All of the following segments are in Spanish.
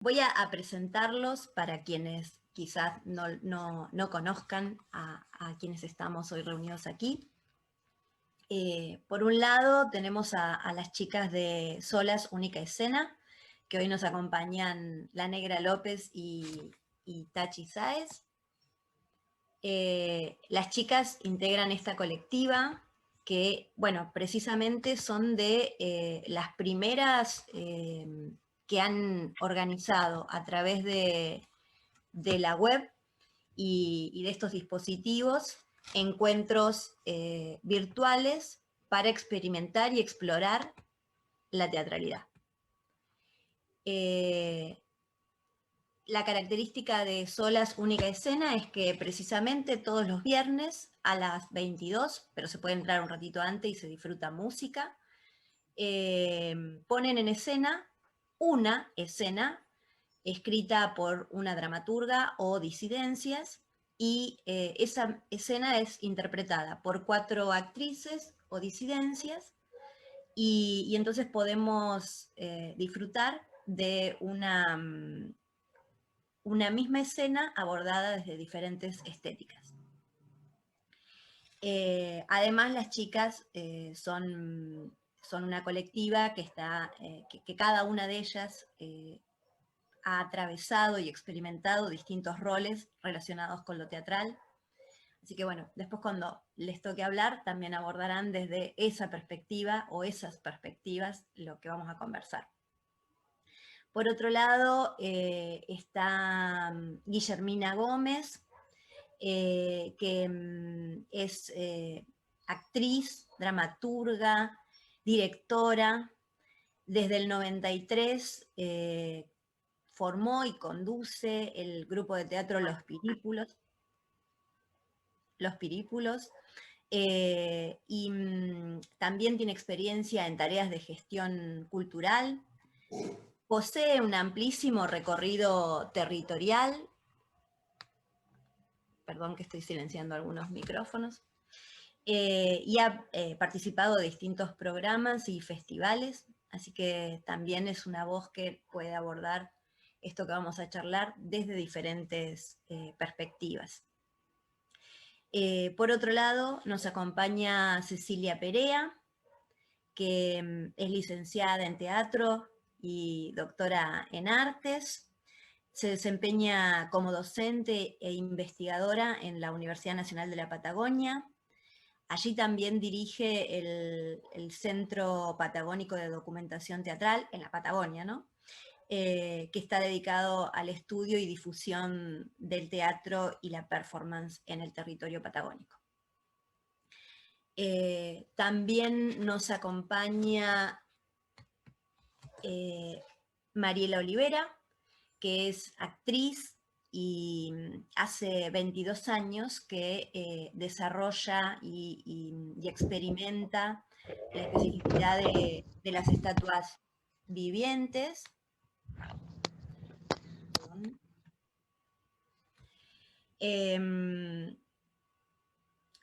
Voy a presentarlos para quienes quizás no conozcan a quienes estamos hoy reunidos aquí. Por un lado tenemos a las chicas de Solas Única Escena, que hoy nos acompañan La Negra López y Tachi Sáez. Las chicas integran esta colectiva que, bueno, precisamente son de las primeras que han organizado a través de la web y de estos dispositivos encuentros virtuales para experimentar y explorar la teatralidad. La característica de Solas Única Escena es que precisamente todos los viernes a las 22, pero se puede entrar un ratito antes y se disfruta música, ponen en escena una escena escrita por una dramaturga o disidencias, y esa escena es interpretada por 4 actrices o disidencias, y entonces podemos disfrutar de una misma escena abordada desde diferentes estéticas. Además, las chicas son una colectiva que, que cada una de ellas ha atravesado y experimentado distintos roles relacionados con lo teatral. Así que bueno, después cuando les toque hablar, también abordarán desde esa perspectiva o esas perspectivas lo que vamos a conversar. Por otro lado, está Guillermina Gómez, que es actriz, dramaturga, directora. Desde el 93 formó y conduce el grupo de teatro Los Pirípulos, y también tiene experiencia en tareas de gestión cultural. Posee un amplísimo recorrido territorial. Perdón que estoy silenciando algunos micrófonos. Y ha participado de distintos programas y festivales, así que también es una voz que puede abordar esto que vamos a charlar desde diferentes perspectivas. Por otro lado, nos acompaña Cecilia Perea, que es licenciada en teatro y doctora en artes. Se desempeña como docente e investigadora en la Universidad Nacional de la Patagonia. Allí también dirige el Centro Patagónico de Documentación Teatral, en la Patagonia, ¿no? Que está dedicado al estudio y difusión del teatro y la performance en el territorio patagónico. También nos acompaña Mariela Olivera, que es actriz y hace 22 años que desarrolla y experimenta la especificidad de las estatuas vivientes.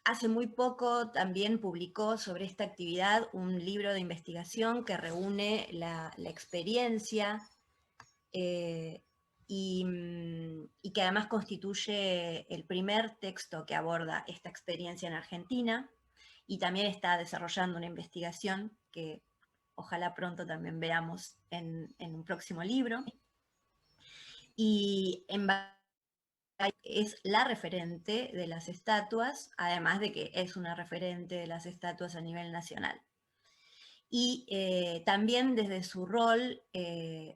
Hace muy poco también publicó sobre esta actividad un libro de investigación que reúne la experiencia y que además constituye el primer texto que aborda esta experiencia en Argentina, y también está desarrollando una investigación que ojalá pronto también veamos en un próximo libro. Y es la referente de las estatuas, además de que es una referente de las estatuas a nivel nacional. Y también desde su rol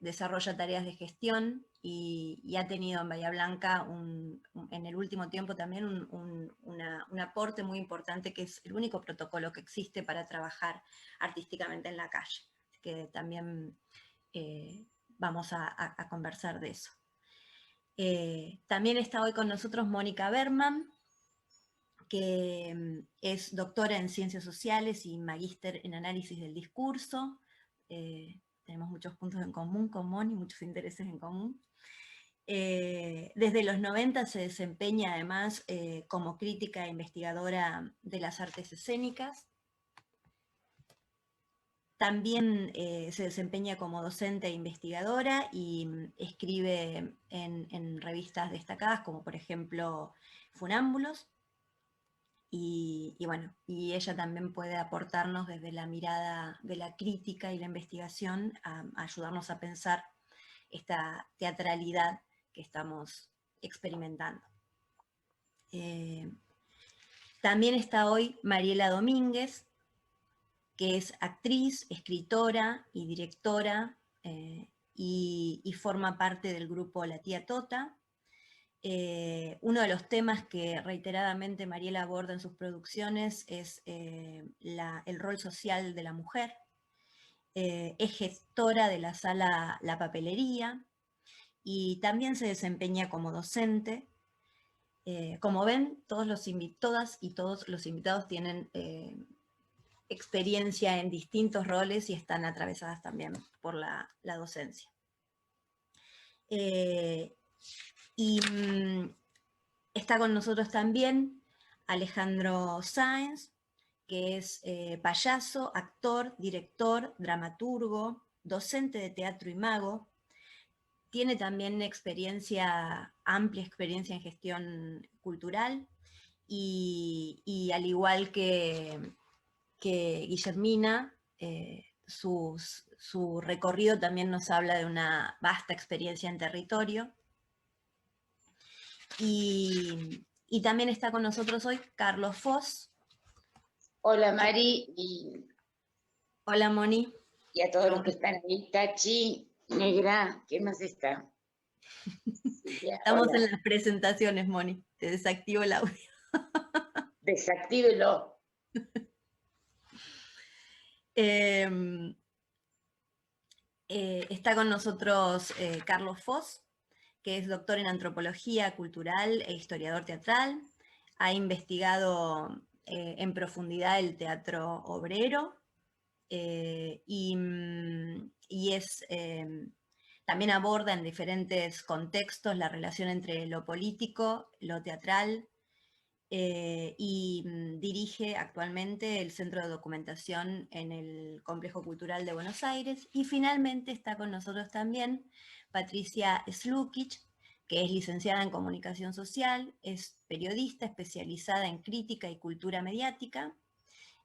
desarrolla tareas de gestión y ha tenido en Bahía Blanca en el último tiempo también un aporte muy importante, que es el único protocolo que existe para trabajar artísticamente en la calle. Así que también vamos a conversar de eso. También está hoy con nosotros Mónica Berman, que es doctora en Ciencias Sociales y magíster en Análisis del Discurso. Tenemos muchos puntos en común con Moni, muchos intereses en común. Desde los 90 se desempeña además como crítica e investigadora de las artes escénicas. También se desempeña como docente e investigadora y escribe en revistas destacadas como por ejemplo Funámbulos. Y bueno, y ella también puede aportarnos desde la mirada de la crítica y la investigación a ayudarnos a pensar esta teatralidad que estamos experimentando. También está hoy Mariela Domínguez, que es actriz, escritora y directora, y forma parte del grupo La Tía Tota. Uno de los temas que reiteradamente Mariela aborda en sus producciones es el rol social de la mujer. Es gestora de la sala La Papelería y también se desempeña como docente. Como ven, todas y todos los invitados tienen experiencia en distintos roles y están atravesadas también por la docencia. Y está con nosotros también Alejandro Sáenz, que es payaso, actor, director, dramaturgo, docente de teatro y mago. Tiene también amplia experiencia en gestión cultural y al igual que Guillermina, su recorrido también nos habla de una vasta experiencia en territorio. Y también está con nosotros hoy Carlos Foss. Hola Mari y, Hola Moni. y a todos los que están ahí. Tachi, Negra, ¿quién más está? Silvia, Estamos hola. en las presentaciones, Moni. Te desactivo el audio. Desactívelo. Está con nosotros Carlos Foss, que es doctor en antropología cultural e historiador teatral. Ha investigado en profundidad el teatro obrero y también aborda en diferentes contextos la relación entre lo político, lo teatral, y dirige actualmente el Centro de Documentación en el Complejo Cultural de Buenos Aires. Y finalmente está con nosotros también Patricia Slukic, que es licenciada en Comunicación Social, es periodista especializada en crítica y cultura mediática.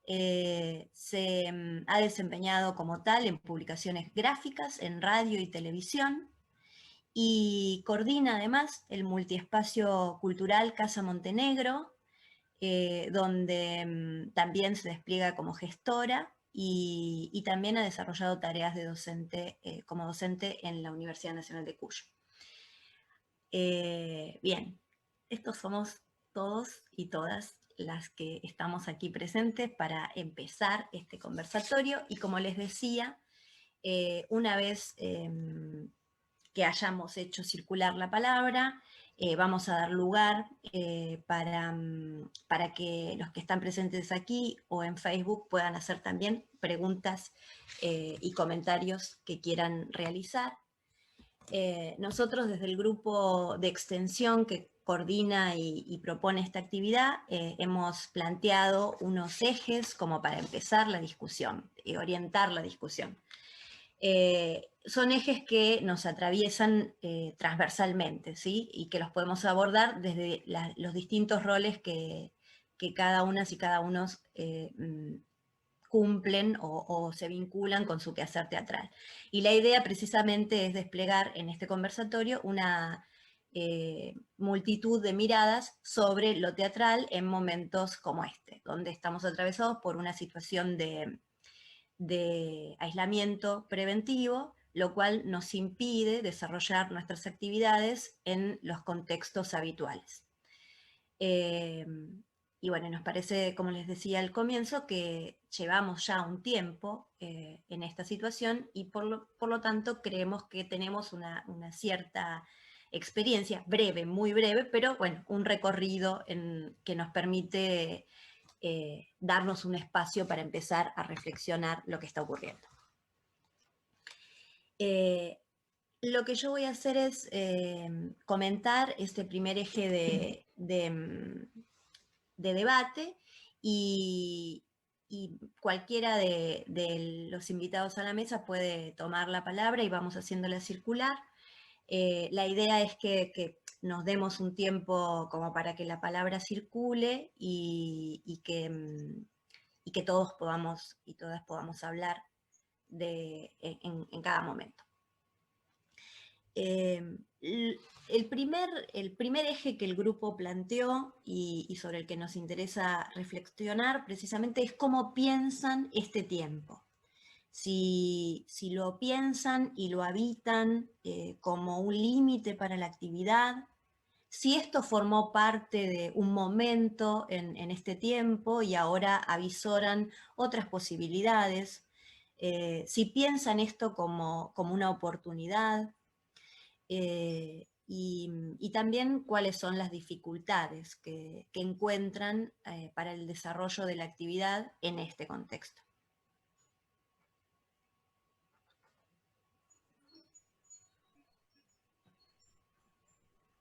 Se ha desempeñado como tal en publicaciones gráficas, en radio y televisión, y coordina además el multiespacio cultural Casa Montenegro, donde también se despliega como gestora y también ha desarrollado tareas de docente, como docente en la Universidad Nacional de Cuyo. Bien, estos somos todos y todas las que estamos aquí presentes para empezar este conversatorio y como les decía, una vez que hayamos hecho circular la palabra, vamos a dar lugar para que los que están presentes aquí o en Facebook puedan hacer también preguntas y comentarios que quieran realizar. Nosotros desde el grupo de extensión que coordina y propone esta actividad, hemos planteado unos ejes como para empezar la discusión y orientar la discusión. Son ejes que nos atraviesan transversalmente, ¿sí? Y que los podemos abordar desde los distintos roles que cada una y cada uno cumplen o se vinculan con su quehacer teatral. Y la idea precisamente es desplegar en este conversatorio una multitud de miradas sobre lo teatral en momentos como este, donde estamos atravesados por una situación de aislamiento preventivo, lo cual nos impide desarrollar nuestras actividades en los contextos habituales. Y bueno, nos parece, como les decía al comienzo, que llevamos ya un tiempo en esta situación y por lo tanto creemos que tenemos una cierta experiencia, breve, muy breve, pero bueno, un recorrido que nos permite darnos un espacio para empezar a reflexionar lo que está ocurriendo. Lo que yo voy a hacer es comentar este primer eje de debate y y cualquiera de los invitados a la mesa puede tomar la palabra y vamos haciéndola circular. La idea es que nos demos un tiempo como para que la palabra circule y que todos podamos y todas podamos hablar en cada momento. El primer eje que el grupo planteó y sobre el que nos interesa reflexionar precisamente es cómo piensan este tiempo. Si lo piensan y lo habitan como un límite para la actividad, si esto formó parte de un momento en este tiempo y ahora avisoran otras posibilidades, si piensan esto como una oportunidad, y también cuáles son las dificultades que encuentran para el desarrollo de la actividad en este contexto.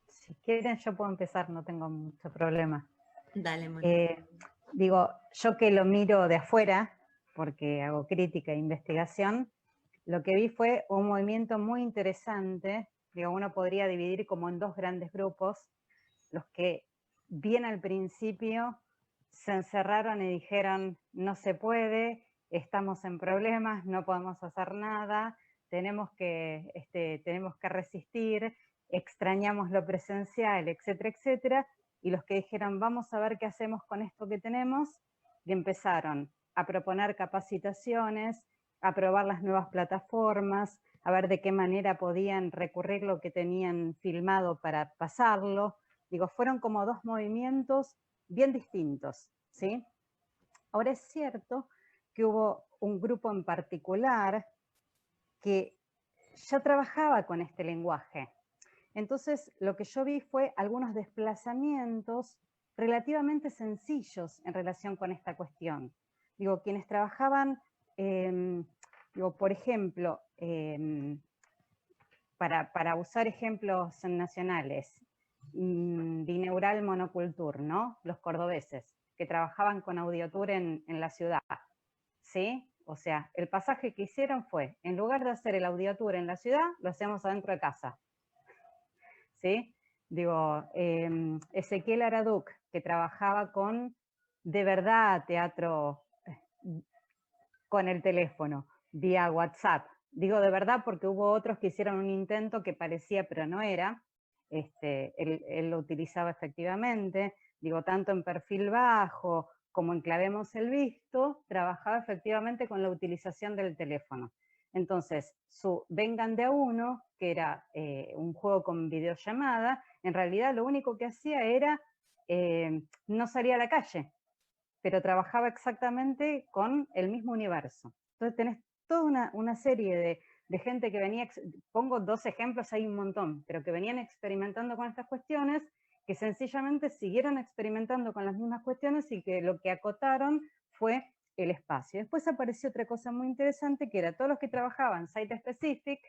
Si quieren, yo puedo empezar, no tengo mucho problema. Dale, Mónica. Digo, yo que lo miro de afuera, porque hago crítica e investigación, lo que vi fue un movimiento muy interesante. Digo, uno podría dividir como en dos grandes grupos, los que bien al principio se encerraron y dijeron, no se puede, estamos en problemas, no podemos hacer nada, tenemos que resistir, extrañamos lo presencial, etcétera, etcétera, y los que dijeron, vamos a ver qué hacemos con esto que tenemos, y empezaron a proponer capacitaciones, a probar las nuevas plataformas, a ver de qué manera podían recurrir lo que tenían filmado para pasarlo. Digo, fueron como dos movimientos bien distintos, ¿sí? Ahora es cierto que hubo un grupo en particular que ya trabajaba con este lenguaje. Entonces, lo que yo vi fue algunos desplazamientos relativamente sencillos en relación con esta cuestión. Digo, quienes trabajaban, por ejemplo, para usar ejemplos nacionales, Bineural Monocultur, ¿no? Los cordobeses, que trabajaban con Audiotour en la ciudad, ¿sí? O sea, el pasaje que hicieron fue, en lugar de hacer el Audiotour en la ciudad, lo hacemos adentro de casa, ¿sí? Digo, Ezequiel Araduc, que trabajaba con, de verdad, teatro con el teléfono, vía WhatsApp. Digo de verdad porque hubo otros que hicieron un intento que parecía pero no era. Él lo utilizaba efectivamente. Digo, tanto en perfil bajo como en Clavemos el Visto, trabajaba efectivamente con la utilización del teléfono. Entonces, su Vengan de a uno, que era un juego con videollamada, en realidad lo único que hacía era no salir a la calle, pero trabajaba exactamente con el mismo universo. Entonces tenés toda una serie de gente que venía, pongo dos ejemplos, hay un montón, pero que venían experimentando con estas cuestiones, que sencillamente siguieron experimentando con las mismas cuestiones y que lo que acotaron fue el espacio. Después apareció otra cosa muy interesante, que era todos los que trabajaban site specific,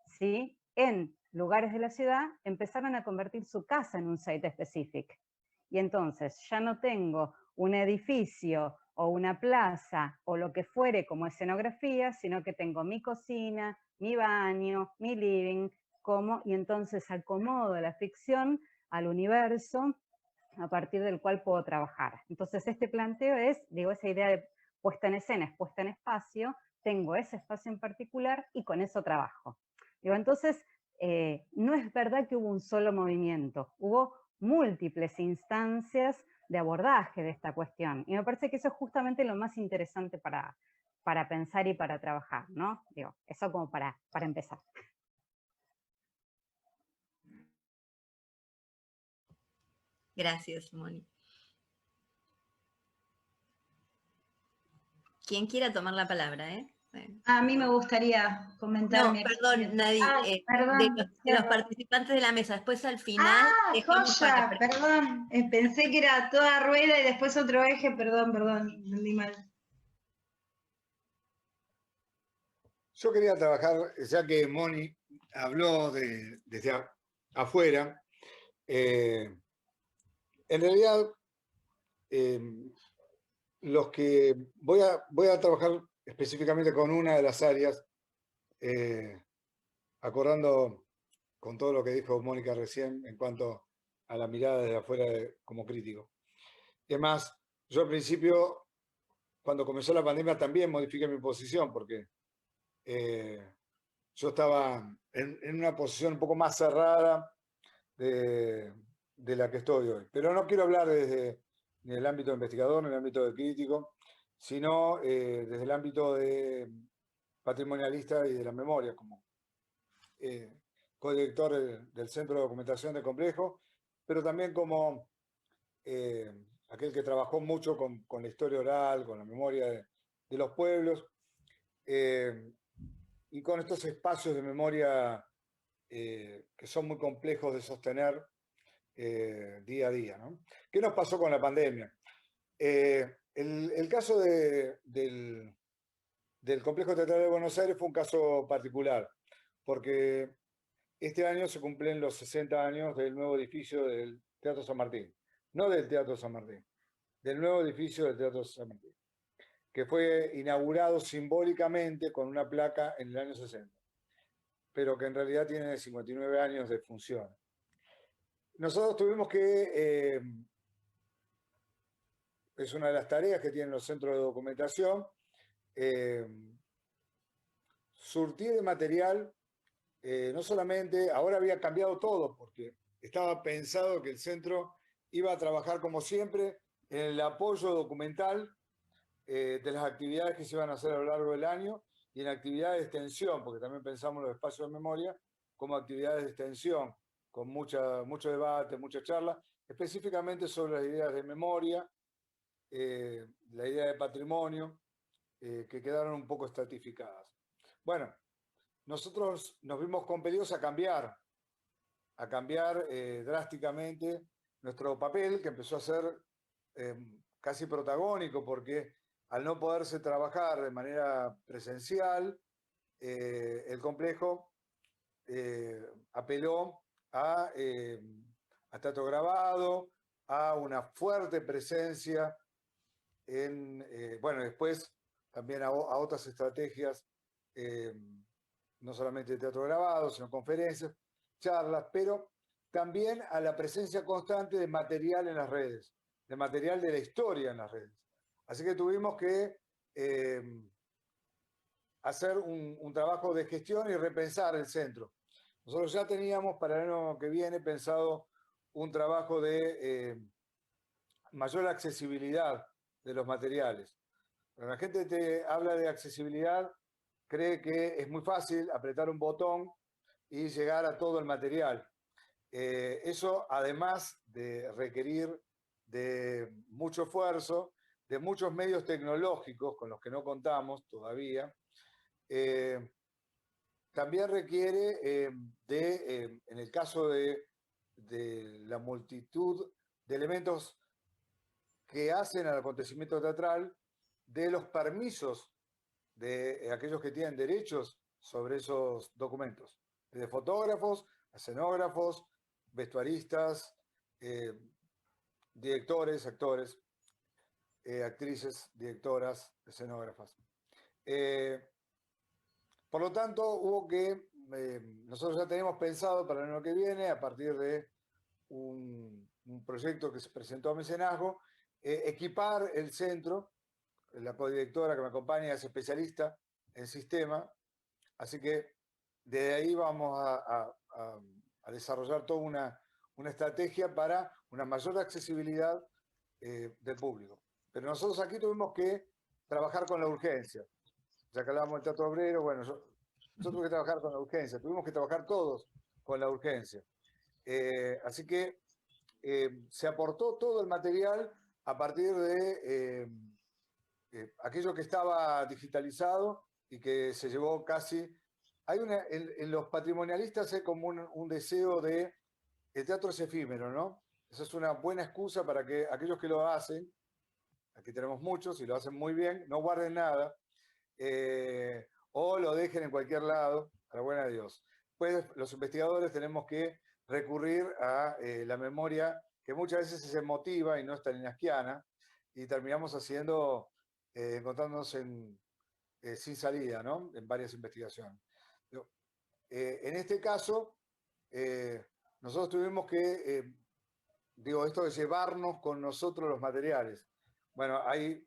¿sí? En lugares de la ciudad, empezaron a convertir su casa en un site specific. Y entonces ya no tengo un edificio o una plaza o lo que fuere como escenografía, sino que tengo mi cocina, mi baño, mi living, y entonces acomodo la ficción al universo a partir del cual puedo trabajar. Entonces este planteo es, digo, esa idea de puesta en escena, es puesta en espacio, tengo ese espacio en particular y con eso trabajo. Digo, entonces, no es verdad que hubo un solo movimiento, hubo múltiples instancias de abordaje de esta cuestión. Y me parece que eso es justamente lo más interesante para pensar y para trabajar, ¿no? Digo, eso como para empezar. Gracias, Moni. Quien quiera tomar la palabra, ¿eh? A mí me gustaría comentar. No, perdón, Nadie. Perdón, de los participantes de la mesa. Después al final. Joya, perdón. Pensé que era toda rueda y después otro eje. Perdón, entendí mal. Yo quería trabajar, ya que Moni habló desde afuera, en realidad los que voy a trabajar específicamente con una de las áreas, acordando con todo lo que dijo Mónica recién en cuanto a la mirada desde afuera como crítico. Es más, yo al principio, cuando comenzó la pandemia, también modifiqué mi posición, porque yo estaba en una posición un poco más cerrada de la que estoy hoy. Pero no quiero hablar desde ni el ámbito de investigador, ni el ámbito de crítico, sino desde el ámbito de patrimonialista y de la memoria, como codirector del Centro de Documentación del Complejo, pero también como aquel que trabajó mucho con la historia oral, con la memoria de los pueblos, y con estos espacios de memoria que son muy complejos de sostener día a día, ¿no? ¿Qué nos pasó con la pandemia? El caso del Complejo Teatral de Buenos Aires fue un caso particular, porque este año se cumplen los 60 años del nuevo edificio del Teatro San Martín, no del Teatro San Martín, del nuevo edificio del Teatro San Martín, que fue inaugurado simbólicamente con una placa en el año 60, pero que en realidad tiene 59 años de función. Nosotros tuvimos que, es una de las tareas que tienen los centros de documentación, surtir de material, no solamente, ahora había cambiado todo, porque estaba pensado que el centro iba a trabajar como siempre en el apoyo documental de las actividades que se iban a hacer a lo largo del año y en actividades de extensión, porque también pensamos los espacios de memoria como actividades de extensión, con mucho debate, mucha charla, específicamente sobre las ideas de memoria, la idea de patrimonio, que quedaron un poco estratificadas. Bueno, nosotros nos vimos compelidos a cambiar drásticamente nuestro papel, que empezó a ser casi protagónico, porque al no poderse trabajar de manera presencial, el complejo apeló a teatro grabado, a una fuerte presencia bueno, después también a otras estrategias, no solamente de teatro grabado, sino conferencias, charlas, pero también a la presencia constante de material en las redes, de material de la historia en las redes. Así que tuvimos que hacer un trabajo de gestión y repensar el centro. Nosotros ya teníamos para el año que viene pensado un trabajo de mayor accesibilidad de los materiales. Cuando la gente te habla de accesibilidad, cree que es muy fácil apretar un botón y llegar a todo el material. Eso, además de requerir de mucho esfuerzo, de muchos medios tecnológicos con los que no contamos todavía, también requiere en el caso de la multitud de elementos que hacen al acontecimiento teatral, de los permisos de aquellos que tienen derechos sobre esos documentos, de fotógrafos, escenógrafos, vestuaristas, directores, actores, actrices, directoras, escenógrafas. Por lo tanto, hubo que, nosotros ya tenemos pensado para el año que viene, a partir de un proyecto que se presentó a mecenazgo, equipar el centro. La codirectora que me acompaña es especialista en sistema, así que desde ahí vamos a desarrollar toda una estrategia para una mayor accesibilidad del público. Pero nosotros aquí tuvimos que trabajar con la urgencia. Ya que hablábamos del Teatro Obrero, bueno, yo tuve que trabajar con la urgencia, tuvimos que trabajar todos con la urgencia. Así que se aportó todo el material a partir de aquello que estaba digitalizado y que se llevó casi... en los patrimonialistas hay como un deseo de... El teatro es efímero, ¿no? Esa es una buena excusa para que aquellos que lo hacen, aquí tenemos muchos y lo hacen muy bien, no guarden nada, o lo dejen en cualquier lado, a la buena de Dios. Pues los investigadores tenemos que recurrir a la memoria, que muchas veces es emotiva y no es stalinskiana, y terminamos encontrándonos sin salida, ¿no? En varias investigaciones. En este caso, nosotros tuvimos que, esto de llevarnos con nosotros los materiales. Bueno, hay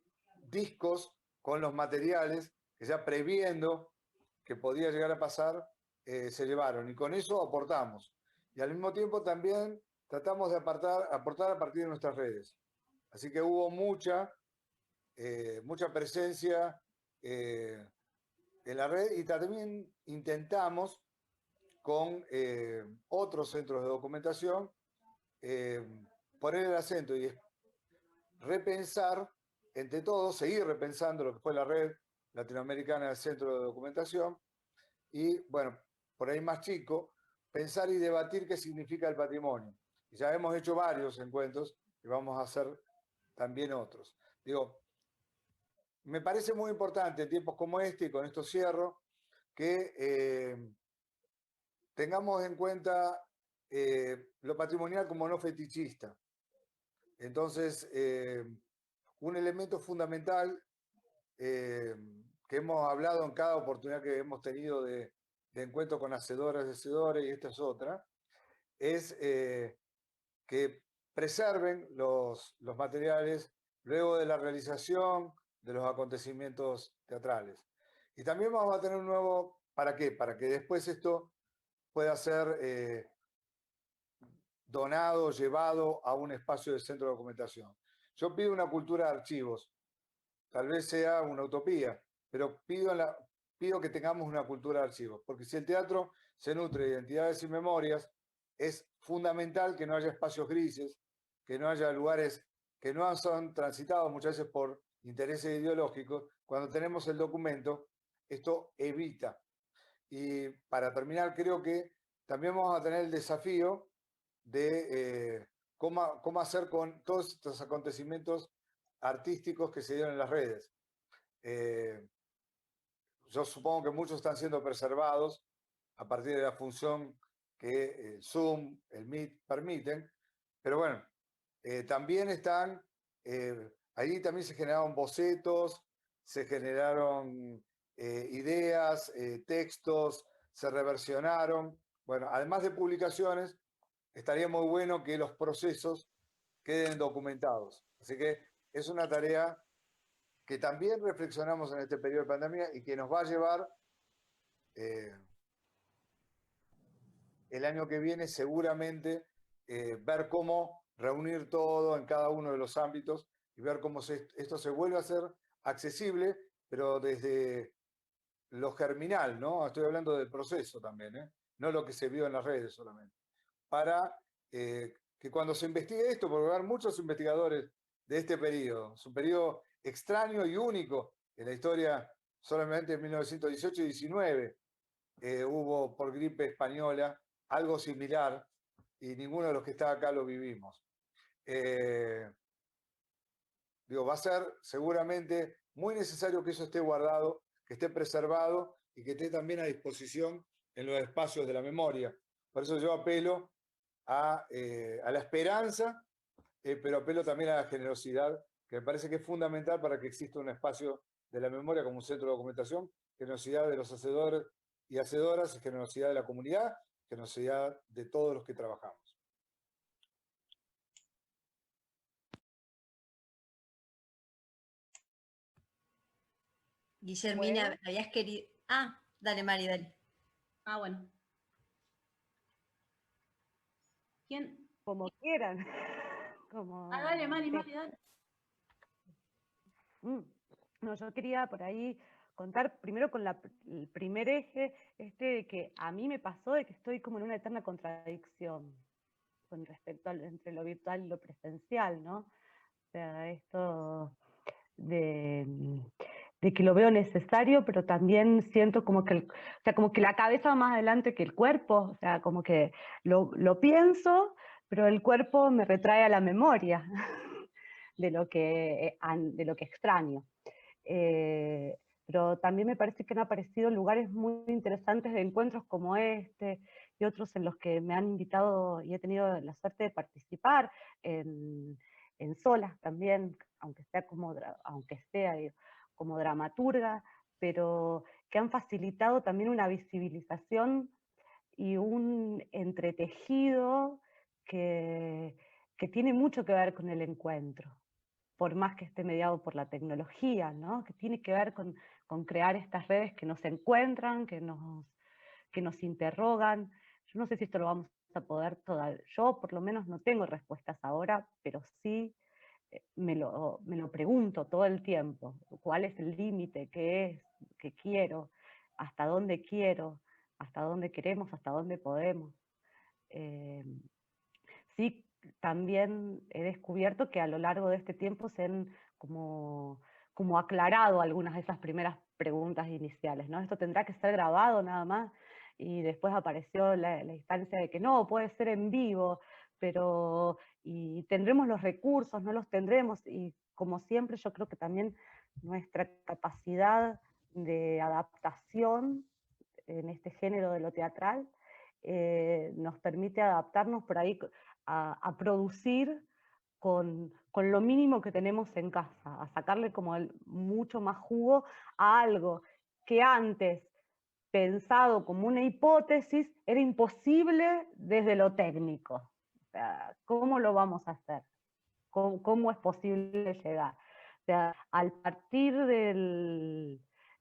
discos con los materiales que ya previendo que podía llegar a pasar, se llevaron, y con eso aportamos. Y al mismo tiempo también tratamos de aportar a partir de nuestras redes. Así que hubo mucha presencia en la red, y también intentamos con otros centros de documentación poner el acento y repensar entre todos, seguir repensando lo que fue la red latinoamericana del Centro de Documentación, y bueno, por ahí más chico, pensar y debatir qué significa el patrimonio. Y ya hemos hecho varios encuentros y vamos a hacer también otros. Me parece muy importante en tiempos como este, y con esto cierro, que tengamos en cuenta lo patrimonial como no fetichista. Entonces, un elemento fundamental que hemos hablado en cada oportunidad que hemos tenido de encuentro con hacedoras y hacedores, y esta es otra, es que preserven los materiales luego de la realización de los acontecimientos teatrales. Y también vamos a tener un nuevo, ¿para qué? Para que después esto pueda ser donado, llevado a un espacio de centro de documentación. Yo pido una cultura de archivos, tal vez sea una utopía, pero pido que tengamos una cultura de archivos, porque si el teatro se nutre de identidades y memorias, es fundamental que no haya espacios grises, que no haya lugares que no son transitados muchas veces por intereses ideológicos. Cuando tenemos el documento, esto evita. Y para terminar, creo que también vamos a tener el desafío de cómo hacer con todos estos acontecimientos artísticos que se dieron en las redes. Yo supongo que muchos están siendo preservados a partir de la función que el Zoom, el Meet permiten, pero bueno, también allí también se generaron bocetos, se generaron ideas, textos, se reversionaron. Bueno, además de publicaciones, estaría muy bueno que los procesos queden documentados. Así que es una tarea que también reflexionamos en este periodo de pandemia y que nos va a llevar el año que viene seguramente ver cómo reunir todo en cada uno de los ámbitos y ver cómo esto se vuelve a hacer accesible, pero desde lo germinal, ¿no? Estoy hablando del proceso también, no lo que se vio en las redes solamente. Para que cuando se investigue esto, porque va a haber muchos investigadores de este periodo, es un periodo extraño y único en la historia. Solamente en 1918 y 19 hubo por gripe española algo similar, y ninguno de los que está acá lo vivimos. Va a ser seguramente muy necesario que eso esté guardado, que esté preservado y que esté también a disposición en los espacios de la memoria. Por eso yo apelo a la esperanza, pero apelo también a la generosidad, que me parece que es fundamental para que exista un espacio de la memoria como un centro de documentación. Generosidad de los hacedores y hacedoras, generosidad de la comunidad, generosidad de todos los que trabajamos. Guillermina, Bueno. habías querido... Ah, dale, Mari, dale. Ah, bueno. ¿Quién? Como quieran. Como... Dale, Mari, dale. No, yo quería por ahí contar primero con el primer eje, de que a mí me pasó de que estoy como en una eterna contradicción con respecto entre lo virtual y lo presencial, ¿no? O sea, esto de que lo veo necesario, pero también siento como que, como que la cabeza va más adelante que el cuerpo, o sea, como que lo pienso, pero el cuerpo me retrae a la memoria de lo que extraño. Pero también me parece que han aparecido lugares muy interesantes de encuentros como este y otros en los que me han invitado y he tenido la suerte de participar en en Solas también, aunque sea como dramaturga, pero que han facilitado también una visibilización y un entretejido que tiene mucho que ver con el encuentro, por más que esté mediado por la tecnología, ¿no? Que tiene que ver con crear estas redes que nos encuentran, que nos interrogan. Yo no sé si esto lo vamos a poder todavía, yo por lo menos no tengo respuestas ahora, pero sí me lo pregunto todo el tiempo. ¿Cuál es el límite? ¿Qué es? ¿Qué quiero? ¿Hasta dónde quiero? ¿Hasta dónde queremos? ¿Hasta dónde podemos? Sí, también he descubierto que a lo largo de este tiempo se han como aclarado algunas de esas primeras preguntas iniciales, ¿no? Esto tendrá que ser grabado nada más, y después apareció la instancia de que no, puede ser en vivo, pero y tendremos los recursos, no los tendremos, y como siempre yo creo que también nuestra capacidad de adaptación en este género de lo teatral nos permite adaptarnos por ahí a producir con lo mínimo que tenemos en casa, a sacarle como mucho más jugo a algo que antes, pensado como una hipótesis, era imposible desde lo técnico. O sea, ¿cómo lo vamos a hacer? ¿Cómo es posible llegar? O sea, al partir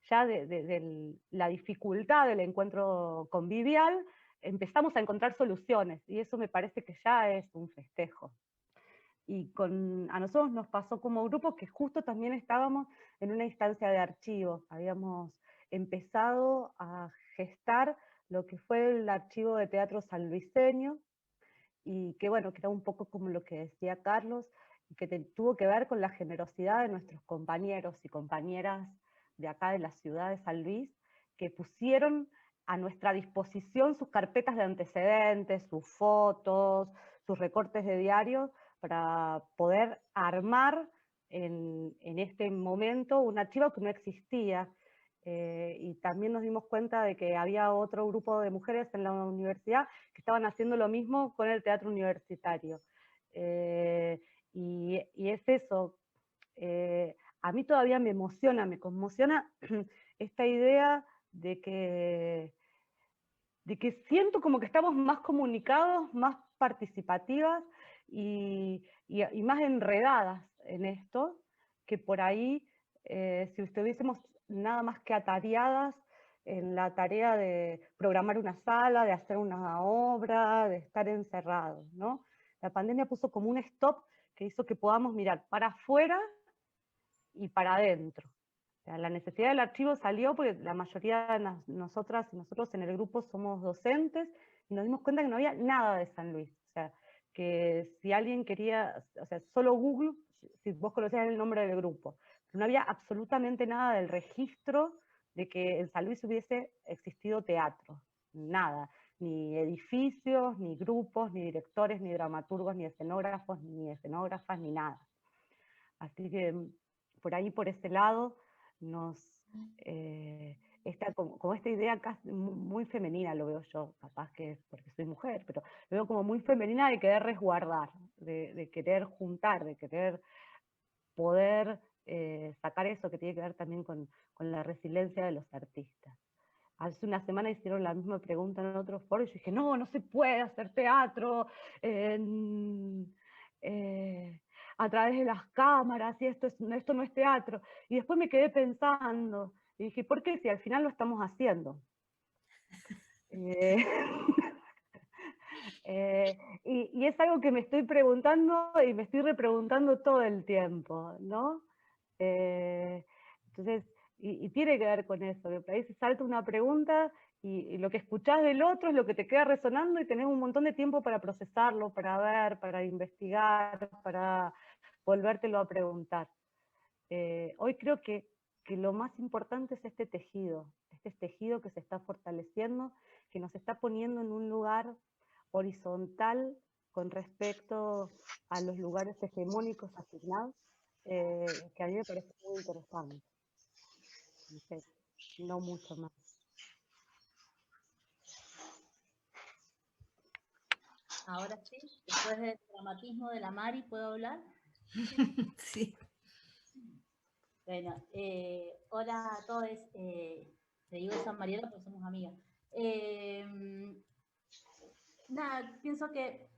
ya de la dificultad del encuentro convivial, empezamos a encontrar soluciones, y eso me parece que ya es un festejo. Y a nosotros nos pasó como grupo que justo también estábamos en una instancia de archivo. Habíamos empezado a gestar lo que fue el archivo de teatro sanluiseño, y que bueno, que era un poco como lo que decía Carlos, y que tuvo que ver con la generosidad de nuestros compañeros y compañeras de acá de la ciudad de San Luis, que pusieron a nuestra disposición sus carpetas de antecedentes, sus fotos, sus recortes de diarios, para poder armar en este momento un archivo que no existía. Y también nos dimos cuenta de que había otro grupo de mujeres en la universidad que estaban haciendo lo mismo con el teatro universitario. Y es eso, a mí todavía me emociona, me conmociona esta idea de que siento como que estamos más comunicados, más participativas y más enredadas en esto, que por ahí, si estuviésemos nada más que atareadas en la tarea de programar una sala, de hacer una obra, de estar encerrados, ¿no? La pandemia puso como un stop que hizo que podamos mirar para afuera y para adentro. O sea, la necesidad del archivo salió porque la mayoría de nosotras y nosotros en el grupo somos docentes, y nos dimos cuenta que no había nada de San Luis. O sea, que si alguien quería, o sea, solo Google, si vos conocías el nombre del grupo, pero no había absolutamente nada del registro de que en San Luis hubiese existido teatro. Nada. Ni edificios, ni grupos, ni directores, ni dramaturgos, ni escenógrafos, ni escenógrafas, ni nada. Así que por ahí, por ese lado, como esta idea casi muy femenina, lo veo yo, capaz que es porque soy mujer, pero lo veo como muy femenina de querer resguardar, de querer juntar, de querer poder sacar eso que tiene que ver también con la resiliencia de los artistas. Hace una semana hicieron la misma pregunta en otro foro y yo dije, no se puede hacer teatro a través de las cámaras, y esto no es teatro. Y después me quedé pensando, y dije, ¿por qué si al final lo estamos haciendo? Y es algo que me estoy preguntando y me estoy repreguntando todo el tiempo, ¿no? Entonces, y tiene que ver con eso, que por ahí se salta una pregunta y lo que escuchás del otro es lo que te queda resonando, y tenés un montón de tiempo para procesarlo, para ver, para investigar, para volvértelo a preguntar. Hoy creo que lo más importante es este tejido que se está fortaleciendo, que nos está poniendo en un lugar horizontal con respecto a los lugares hegemónicos asignados, que a mí me parece muy interesante. No sé, no mucho más. Ahora sí, después del dramatismo de la Mari, ¿puedo hablar? Sí. Bueno, hola a todos. Te digo San Mariela porque somos amigas. Nada, pienso que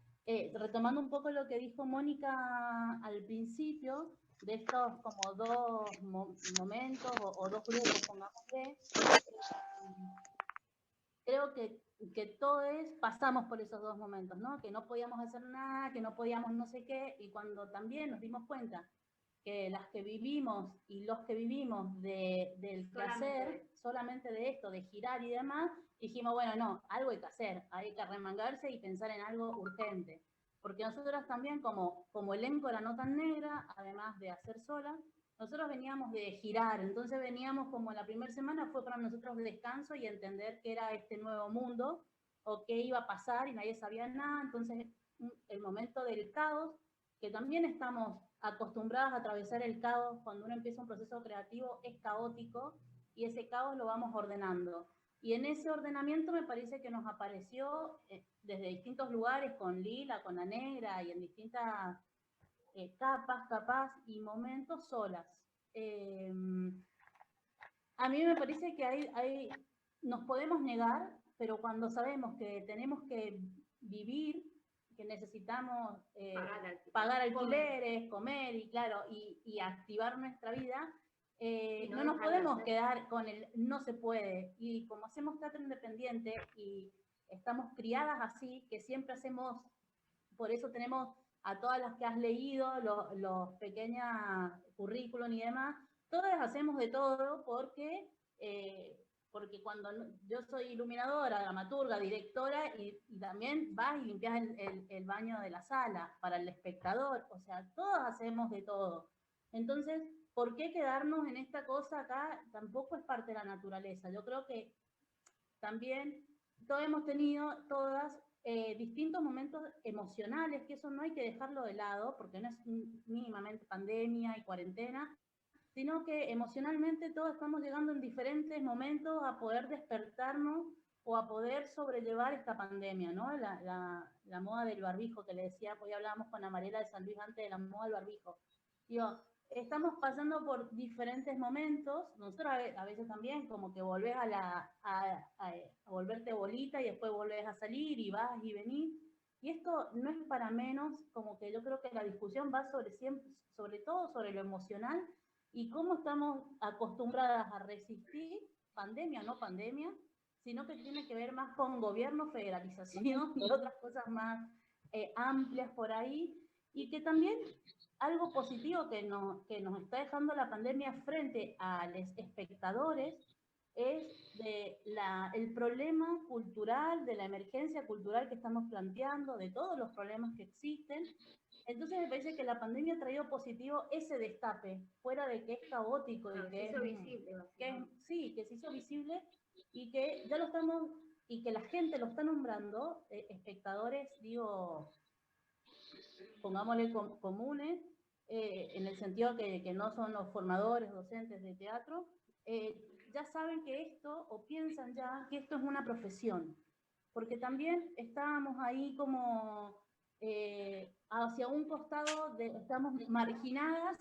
retomando un poco lo que dijo Mónica al principio, de estos como dos momentos o dos grupos, pongámosle, creo que todos pasamos por esos dos momentos, ¿no? Que no podíamos hacer nada, que no podíamos no sé qué, y cuando también nos dimos cuenta que las que vivimos y los que vivimos del placer, solamente de esto, de girar y demás, dijimos, bueno, no, algo hay que hacer, hay que arremangarse y pensar en algo urgente. Porque nosotros también, como elenco La No Tan Negra, además de hacer sola, nosotros veníamos de girar, entonces veníamos como la primera semana fue para nosotros de descanso y entender qué era este nuevo mundo o qué iba a pasar y nadie sabía nada, entonces el momento del caos, que también estamos acostumbradas a atravesar el caos cuando uno empieza un proceso creativo, es caótico y ese caos lo vamos ordenando. Y en ese ordenamiento me parece que nos apareció desde distintos lugares, con Lila, con la Negra y en distintas capas y momentos solas. A mí me parece que nos podemos negar, pero cuando sabemos que tenemos que vivir, que necesitamos pagar alquileres, comer y claro, y activar nuestra vida, no nos podemos quedar con el no se puede. Y como hacemos teatro independiente y estamos criadas así, que siempre hacemos, por eso tenemos a todas las que has leído, los pequeños currículum y demás, todas hacemos de todo porque cuando yo soy iluminadora, dramaturga, directora, y también vas y limpias el baño de la sala para el espectador, o sea, todos hacemos de todo. Entonces, ¿por qué quedarnos en esta cosa acá? Tampoco es parte de la naturaleza. Yo creo que también todos hemos tenido, todas, distintos momentos emocionales, que eso no hay que dejarlo de lado, porque no es mínimamente pandemia y cuarentena, sino que emocionalmente todos estamos llegando en diferentes momentos a poder despertarnos o a poder sobrellevar esta pandemia, ¿no? La moda del barbijo, que le decía, hoy hablábamos con Amarela de San Luis antes de la moda del barbijo. Digo, estamos pasando por diferentes momentos, nosotros a veces también como que volvés a volverte bolita y después volvés a salir y vas y venís, y esto no es para menos, como que yo creo que la discusión va sobre todo sobre lo emocional y cómo estamos acostumbradas a resistir, pandemia o no pandemia, sino que tiene que ver más con gobierno, federalización y otras cosas más amplias por ahí, y que también algo positivo que nos está dejando la pandemia frente a los espectadores es el problema cultural, de la emergencia cultural que estamos planteando, de todos los problemas que existen. Entonces me parece que la pandemia ha traído positivo ese destape, fuera de que es caótico y que se hizo visible. sí, que se hizo visible y que ya lo estamos, y que la gente lo está nombrando, espectadores, digo, pongámosle comunes, en el sentido que no son los formadores, docentes de teatro, ya saben que esto, o piensan ya que esto es una profesión, porque también estábamos ahí como hacia un costado, estamos marginados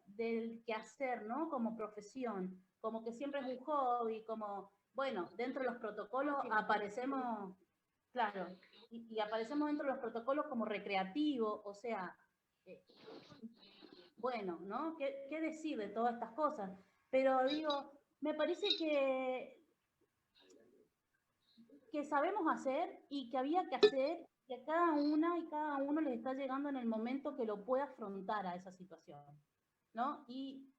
del quehacer, ¿no? Como profesión, como que siempre es un hobby, como, bueno, dentro de los protocolos aparecemos, claro, y aparecemos dentro de los protocolos como recreativo, o sea, eh, bueno, ¿no? ¿Qué decir de todas estas cosas? Pero digo, me parece que sabemos hacer y que había que hacer, que a cada una y cada uno les está llegando en el momento que lo pueda afrontar a esa situación, ¿no? Y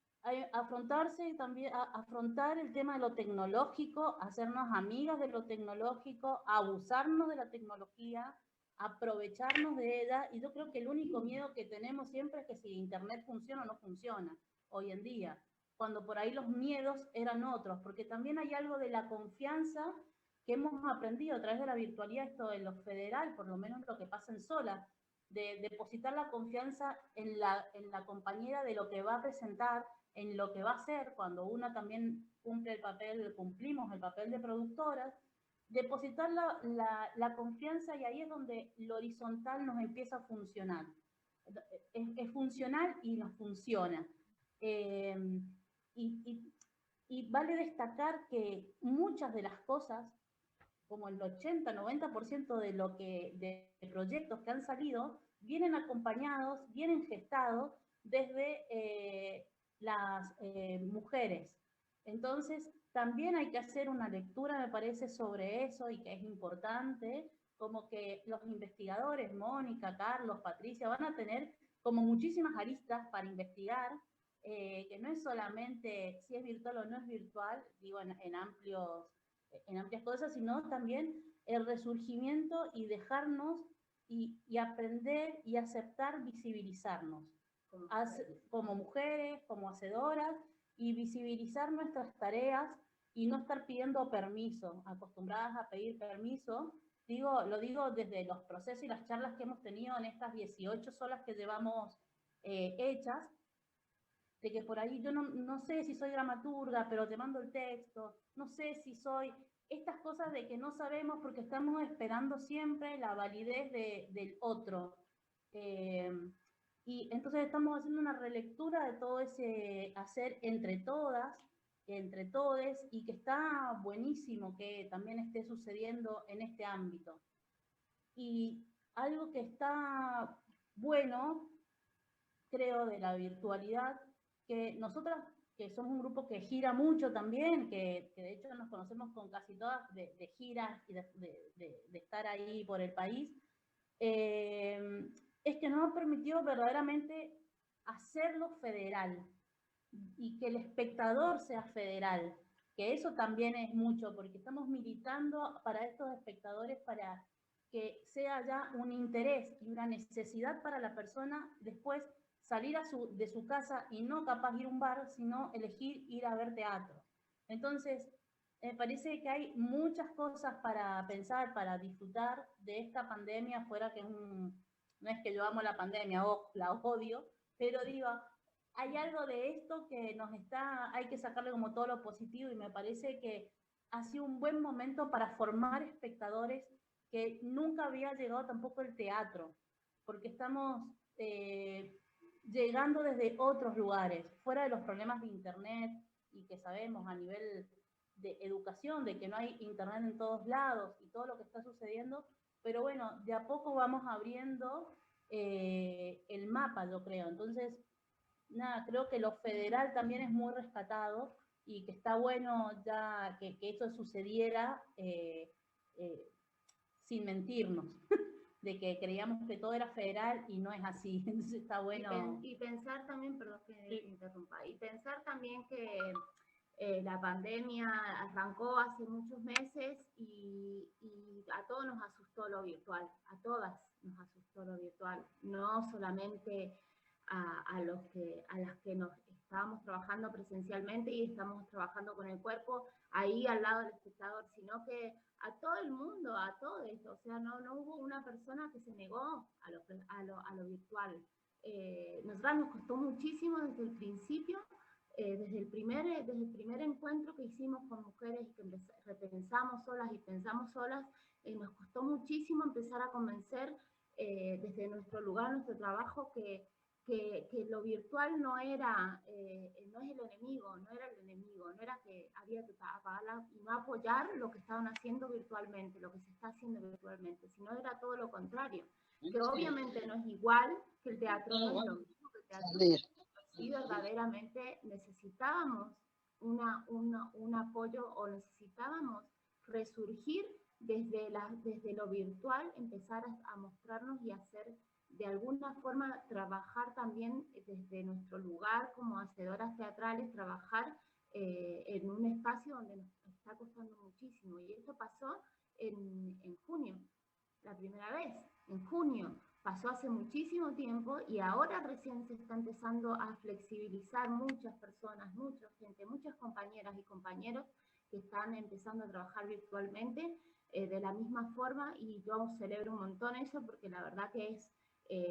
afrontarse también, afrontar el tema de lo tecnológico, hacernos amigas de lo tecnológico, abusarnos de la tecnología, aprovecharnos de ella, y yo creo que el único miedo que tenemos siempre es que si Internet funciona o no funciona, hoy en día, cuando por ahí los miedos eran otros, porque también hay algo de la confianza que hemos aprendido a través de la virtualidad, esto de lo federal, por lo menos lo que pasa en Sola, de depositar la confianza en la compañera de lo que va a presentar, en lo que va a hacer, cuando una también cumplimos el papel de productoras, depositar la confianza, y ahí es donde lo horizontal nos empieza a funcionar. es funcional y nos funciona. Y vale destacar que muchas de las cosas, como el 80-90% de proyectos que han salido, vienen acompañados, vienen gestados desde las mujeres. Entonces, también hay que hacer una lectura, me parece, sobre eso, y que es importante, como que los investigadores, Mónica, Carlos, Patricia, van a tener como muchísimas aristas para investigar, que no es solamente si es virtual o no es virtual, digo, en amplias cosas, sino también el resurgimiento y dejarnos y aprender y aceptar visibilizarnos como mujeres, como hacedoras, y visibilizar nuestras tareas y no estar pidiendo permiso, acostumbradas a pedir permiso. Lo digo desde los procesos y las charlas que hemos tenido en estas 18 solas que llevamos hechas, de que por ahí yo no sé si soy dramaturga, pero te mando el texto, no sé si soy... Estas cosas de que no sabemos porque estamos esperando siempre la validez del otro. Y entonces estamos haciendo una relectura de todo ese hacer entre todas, entre todes, y que está buenísimo que también esté sucediendo en este ámbito. Y algo que está bueno, creo, de la virtualidad, que nosotras, que somos un grupo que gira mucho también, que de hecho nos conocemos con casi todas de giras y de estar ahí por el país, es que nos ha permitido verdaderamente hacerlo federal y que el espectador sea federal, que eso también es mucho, porque estamos militando para estos espectadores para que sea ya un interés y una necesidad para la persona después salir de su casa y no capaz ir a un bar, sino elegir ir a ver teatro. Entonces, me parece que hay muchas cosas para pensar, para disfrutar de esta pandemia, fuera que no es que yo amo la pandemia o la odio, pero digo, hay algo de esto que hay que sacarle como todo lo positivo, y me parece que ha sido un buen momento para formar espectadores que nunca había llegado tampoco el teatro, porque estamos llegando desde otros lugares, fuera de los problemas de internet, y que sabemos a nivel de educación, de que no hay internet en todos lados y todo lo que está sucediendo, pero bueno, de a poco vamos abriendo el mapa, yo creo. Entonces, nada, creo que lo federal también es muy rescatado y que está bueno ya que esto sucediera sin mentirnos, de que creíamos que todo era federal y no es así. Entonces está bueno. Y pensar también, perdón que te interrumpa, y pensar también que la pandemia arrancó hace muchos meses y a todos nos asustó lo virtual, a todas nos asustó lo virtual, no solamente a las que nos estábamos trabajando presencialmente y estamos trabajando con el cuerpo ahí al lado del espectador, sino que a todo el mundo, a todo esto, o sea, no hubo una persona que se negó a lo virtual. Nosotras nos costó muchísimo desde el principio, desde el primer encuentro que hicimos con mujeres y que repensamos solas y pensamos solas, nos costó muchísimo empezar a convencer desde nuestro lugar, nuestro trabajo, que lo virtual no es el enemigo, no era que había que apagarla y no apoyar lo que estaban haciendo virtualmente, lo que se está haciendo virtualmente, sino era todo lo contrario, que obviamente no es igual, que el teatro no es lo mismo que el teatro, sí verdaderamente necesitábamos un apoyo, o necesitábamos resurgir desde lo virtual, empezar a mostrarnos y hacer, de alguna forma, trabajar también desde nuestro lugar como hacedoras teatrales, trabajar en un espacio donde nos está costando muchísimo. Y esto pasó en junio, la primera vez, en junio. Pasó hace muchísimo tiempo y ahora recién se está empezando a flexibilizar muchas personas, mucha gente, muchas compañeras y compañeros que están empezando a trabajar virtualmente de la misma forma, y yo celebro un montón eso, porque la verdad que es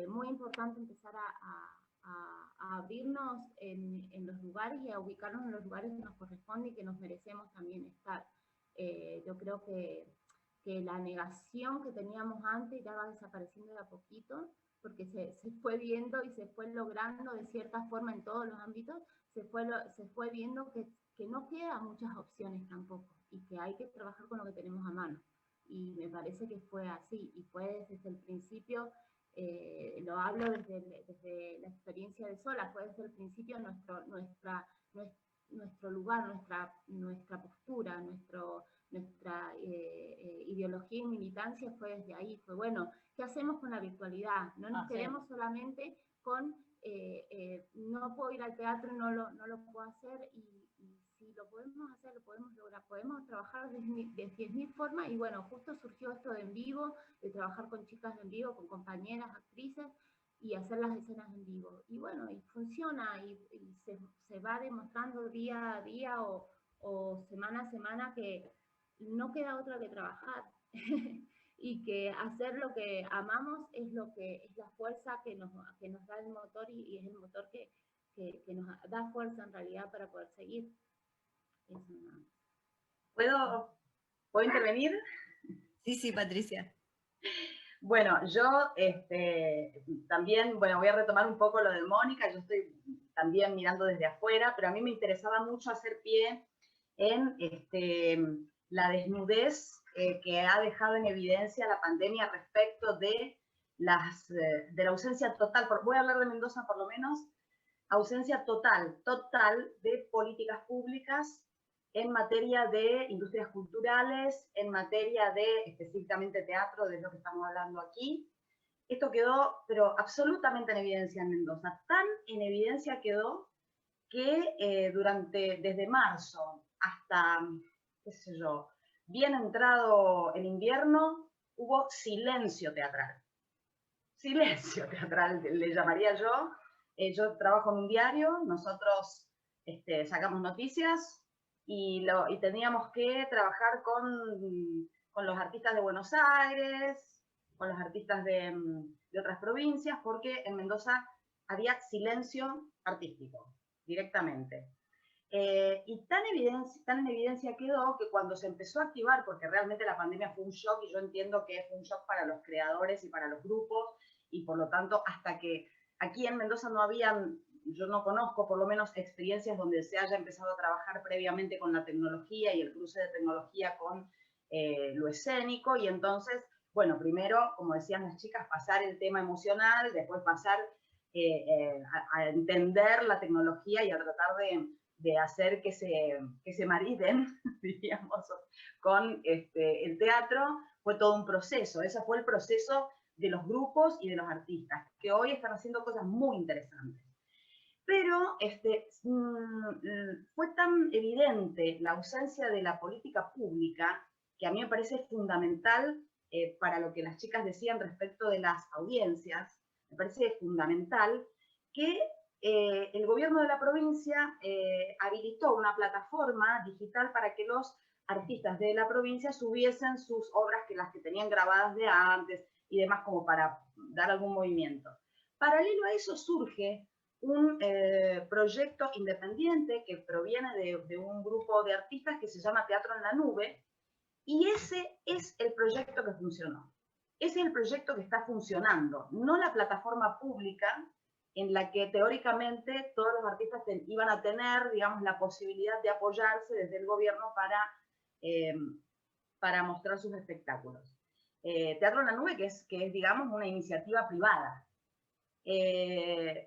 muy importante empezar a abrirnos en los lugares y a ubicarnos en los lugares que nos corresponde y que nos merecemos también estar. Yo creo que que la negación que teníamos antes ya va desapareciendo de a poquito, porque se fue viendo y se fue logrando de cierta forma en todos los ámbitos, se fue viendo que no quedan muchas opciones tampoco, y que hay que trabajar con lo que tenemos a mano. Y me parece que fue así, y fue desde el principio, lo hablo desde la experiencia de Sola, fue desde el principio nuestro lugar, nuestra postura, nuestra ideología y militancia fue desde ahí. Fue, bueno, ¿qué hacemos con la virtualidad? No nos quedemos solamente con no puedo ir al teatro, no lo puedo hacer, y si lo podemos hacer, lo podemos lograr, podemos trabajar de 10.000 formas, y bueno, justo surgió esto de en vivo, de trabajar con chicas en vivo, con compañeras, actrices, y hacer las escenas en vivo. Y bueno, y funciona, y se va demostrando día a día o semana a semana que no queda otra que trabajar. Y que hacer lo que amamos es la fuerza que nos da el motor, y es el motor que nos da fuerza en realidad para poder seguir. Eso, no. ¿Puedo intervenir? Sí, Patricia. Bueno, yo también, bueno, voy a retomar un poco lo de Mónica. Yo estoy también mirando desde afuera, pero a mí me interesaba mucho hacer pie en la desnudez que ha dejado en evidencia la pandemia respecto de la ausencia total, voy a hablar de Mendoza por lo menos, ausencia total de políticas públicas en materia de industrias culturales, en materia de específicamente teatro, de lo que estamos hablando aquí. Esto quedó, pero absolutamente en evidencia en Mendoza. Tan en evidencia quedó que desde marzo hasta, qué sé yo, bien entrado el invierno, hubo silencio teatral. Silencio teatral, le llamaría yo. Yo trabajo en un diario, nosotros sacamos noticias y teníamos que trabajar con los artistas de Buenos Aires, con los artistas de otras provincias, porque en Mendoza había silencio artístico, directamente. Y tan en evidencia quedó que cuando se empezó a activar, porque realmente la pandemia fue un shock, y yo entiendo que fue un shock para los creadores y para los grupos, y por lo tanto, hasta que aquí en Mendoza no habían, yo no conozco por lo menos experiencias donde se haya empezado a trabajar previamente con la tecnología y el cruce de tecnología con lo escénico, y entonces, bueno, primero, como decían las chicas, pasar el tema emocional, después pasar a entender la tecnología y a tratar de hacer que se mariden, diríamos, con el teatro. Fue todo un proceso. Ese fue el proceso de los grupos y de los artistas, que hoy están haciendo cosas muy interesantes. Pero fue tan evidente la ausencia de la política pública, que a mí me parece fundamental para lo que las chicas decían respecto de las audiencias. Me parece fundamental que el gobierno de la provincia habilitó una plataforma digital para que los artistas de la provincia subiesen sus obras, las que tenían grabadas de antes y demás, como para dar algún movimiento. Paralelo a eso surge un proyecto independiente que proviene de un grupo de artistas que se llama Teatro en la Nube, y ese es el proyecto que funcionó. Ese es el proyecto que está funcionando, no la plataforma pública en la que teóricamente todos los artistas iban a tener, digamos, la posibilidad de apoyarse desde el gobierno para mostrar sus espectáculos. Teatro en la Nube, que es, digamos, una iniciativa privada.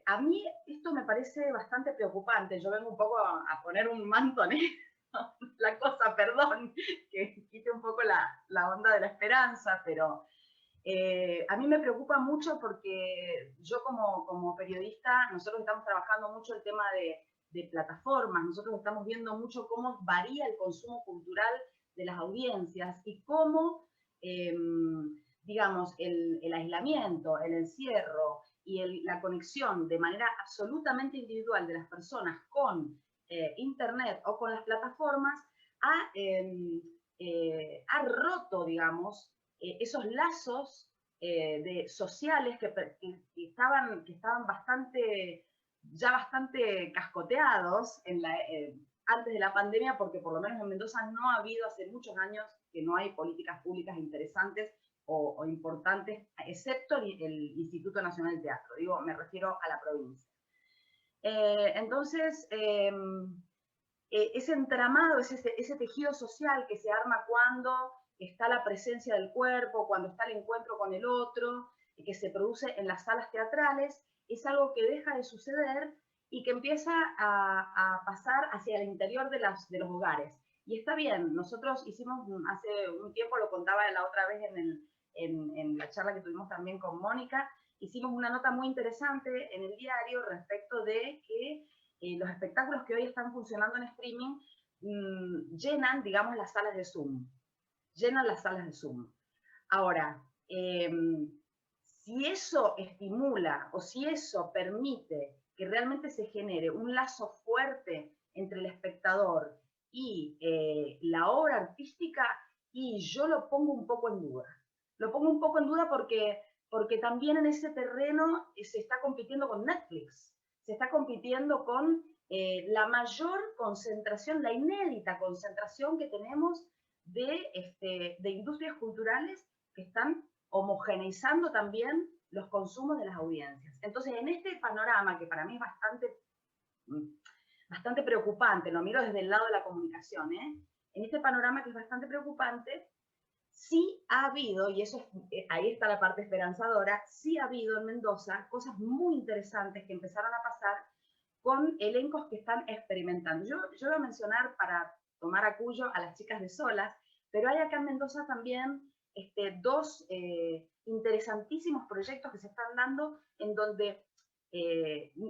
A mí esto me parece bastante preocupante. Yo vengo un poco a poner un manto negro, la cosa, perdón, que quite un poco la onda de la esperanza, pero a mí me preocupa mucho porque yo como periodista, nosotros estamos trabajando mucho el tema de plataformas, nosotros estamos viendo mucho cómo varía el consumo cultural de las audiencias y cómo, digamos, el aislamiento, el encierro y la conexión de manera absolutamente individual de las personas con Internet o con las plataformas ha roto, digamos, esos lazos sociales que estaban ya bastante cascoteados antes de la pandemia, porque por lo menos en Mendoza no ha habido hace muchos años que no hay políticas públicas interesantes o importantes, excepto el Instituto Nacional de Teatro, digo, me refiero a la provincia. Entonces, ese entramado, ese tejido social que se arma cuando está la presencia del cuerpo, cuando está el encuentro con el otro, que se produce en las salas teatrales, es algo que deja de suceder y que empieza a pasar hacia el interior de los hogares. Y está bien, nosotros hicimos hace un tiempo, lo contaba la otra vez en la charla que tuvimos también con Mónica, hicimos una nota muy interesante en el diario respecto de que los espectáculos que hoy están funcionando en streaming llenan, digamos, las salas de Zoom. Llenan las salas de Zoom. Ahora, si eso estimula o si eso permite que realmente se genere un lazo fuerte entre el espectador y la obra artística, y yo lo pongo un poco en duda. Lo pongo un poco en duda porque también en ese terreno se está compitiendo con Netflix, se está compitiendo con la mayor concentración, la inédita concentración que tenemos de industrias culturales que están homogeneizando también los consumos de las audiencias. Entonces, en este panorama, que para mí es bastante preocupante, lo miro desde el lado de la comunicación, en este panorama que es bastante preocupante, sí ha habido, y eso ahí está la parte esperanzadora, sí ha habido en Mendoza cosas muy interesantes que empezaron a pasar con elencos que están experimentando. Yo voy a mencionar, para tomar a Cuyo, a las chicas de Solas, pero hay acá en Mendoza también dos interesantísimos proyectos que se están dando en donde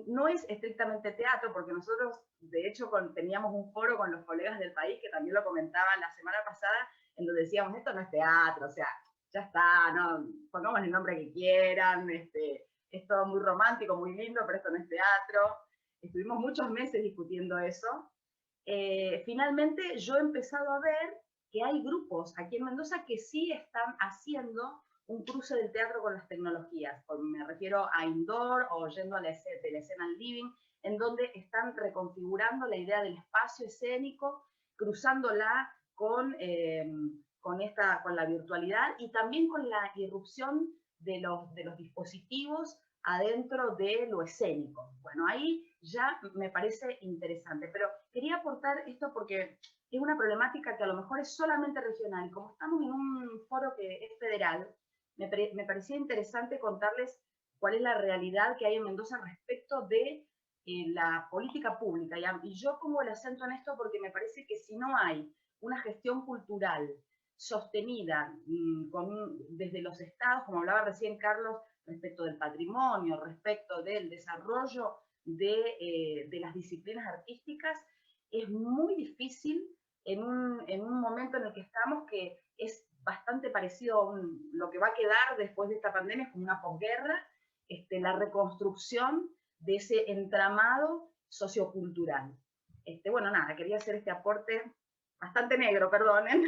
no es estrictamente teatro, porque nosotros, de hecho, teníamos un foro con los colegas del país, que también lo comentaban la semana pasada, en donde decíamos, esto no es teatro, o sea, ya está, no, pongamos el nombre que quieran, es todo muy romántico, muy lindo, pero esto no es teatro. Estuvimos muchos meses discutiendo eso. Finalmente yo he empezado a ver que hay grupos aquí en Mendoza que sí están haciendo un cruce del teatro con las tecnologías. Me refiero a indoor o yendo de la escena al living, en donde están reconfigurando la idea del espacio escénico, cruzándola con la virtualidad y también con la irrupción de los dispositivos adentro de lo escénico. Bueno, ahí ya me parece interesante, pero quería aportar esto porque es una problemática que a lo mejor es solamente regional. Como estamos en un foro que es federal, me parecía interesante contarles cuál es la realidad que hay en Mendoza respecto de la política pública. Y yo pongo el acento en esto porque me parece que si no hay una gestión cultural sostenida desde los estados, como hablaba recién Carlos, respecto del patrimonio, respecto del desarrollo de las disciplinas artísticas, es muy difícil en un momento en el que estamos, que es bastante parecido a lo que va a quedar después de esta pandemia, como una posguerra, la reconstrucción de ese entramado sociocultural. Bueno, nada, quería hacer este aporte bastante negro, perdonen,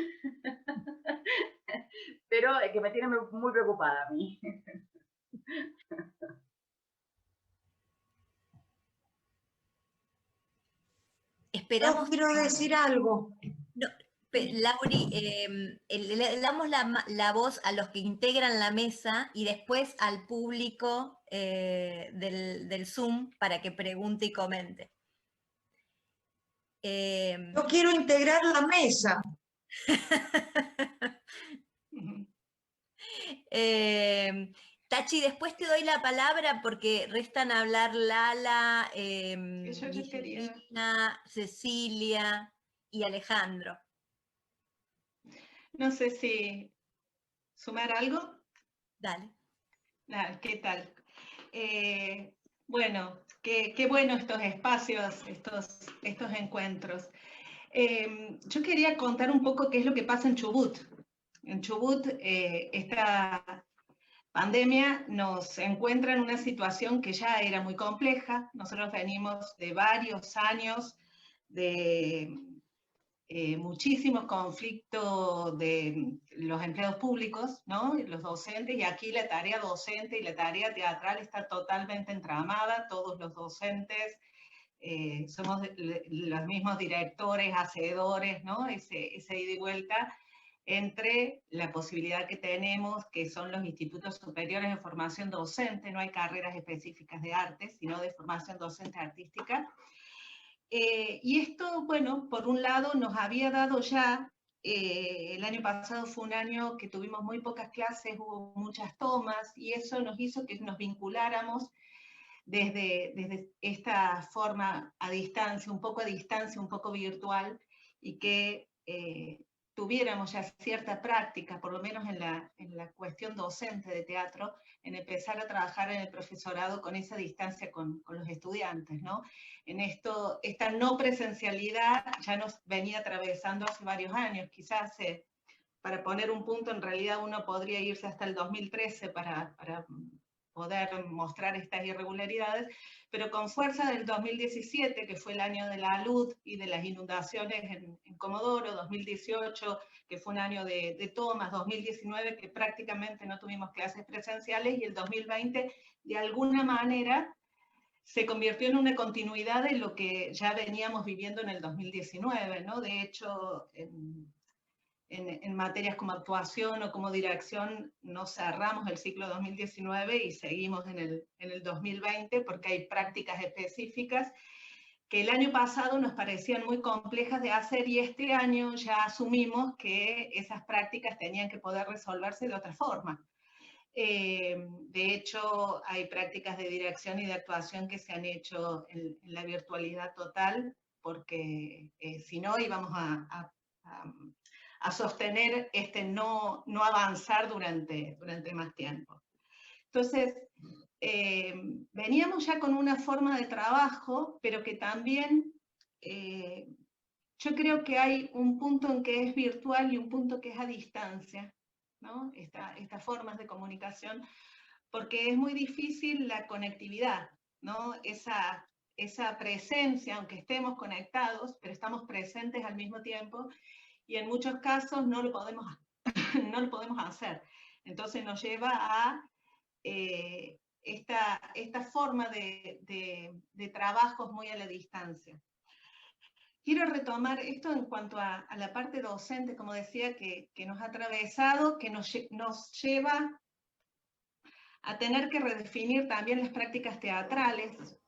pero que me tiene muy preocupada a mí. Esperamos. Yo quiero decir algo. No, Lauri, le damos la voz a los que integran la mesa y después al público del Zoom para que pregunte y comente. Yo quiero integrar la mesa. Tachi, después te doy la palabra porque restan a hablar Lala, Guillermina, Cecilia y Alejandro. No sé si sumar algo. Dale. ¿Qué tal? Bueno, qué bueno estos espacios, estos encuentros. Yo quería contar un poco qué es lo que pasa en Chubut. En Chubut, esta pandemia nos encuentra en una situación que ya era muy compleja. Nosotros venimos de varios años de muchísimos conflictos de los empleados públicos, ¿no? Los docentes, y aquí la tarea docente y la tarea teatral está totalmente entramada. Todos los docentes somos los mismos directores, hacedores, ¿no? Ese ida y vuelta. entre la posibilidad que tenemos, que son los institutos superiores de formación docente, no hay carreras específicas de arte, sino de formación docente artística. Y esto, bueno, por un lado nos había dado ya, el año pasado fue un año que tuvimos muy pocas clases, hubo muchas tomas, y eso nos hizo que nos vinculáramos desde esta forma a distancia, un poco virtual, y que tuviéramos ya cierta práctica, por lo menos en la cuestión docente de teatro, en empezar a trabajar en el profesorado con esa distancia con los estudiantes, ¿no? En esto, esta no presencialidad ya nos venía atravesando hace varios años, quizás para poner un punto, en realidad uno podría irse hasta el 2013 para poder mostrar estas irregularidades, pero con fuerza del 2017, que fue el año de la luz y de las inundaciones en Comodoro, 2018, que fue un año de tomas, 2019, que prácticamente no tuvimos clases presenciales, y el 2020, de alguna manera, se convirtió en una continuidad de lo que ya veníamos viviendo en el 2019, ¿no? De hecho, en materias como actuación o como dirección, no cerramos el ciclo 2019 y seguimos en el 2020 porque hay prácticas específicas que el año pasado nos parecían muy complejas de hacer, y este año ya asumimos que esas prácticas tenían que poder resolverse de otra forma. De hecho, hay prácticas de dirección y de actuación que se han hecho en la virtualidad total, porque si no íbamos a sostener no avanzar durante más tiempo. Entonces, veníamos ya con una forma de trabajo, pero que también yo creo que hay un punto en que es virtual y un punto que es a distancia, ¿no? Estas formas de comunicación, porque es muy difícil la conectividad, ¿no? Esa presencia, aunque estemos conectados, pero estamos presentes al mismo tiempo, y en muchos casos no lo podemos hacer. Entonces nos lleva a esta forma de trabajos muy a la distancia. Quiero retomar esto en cuanto a la parte docente, como decía, que nos ha atravesado, que nos lleva a tener que redefinir también las prácticas teatrales,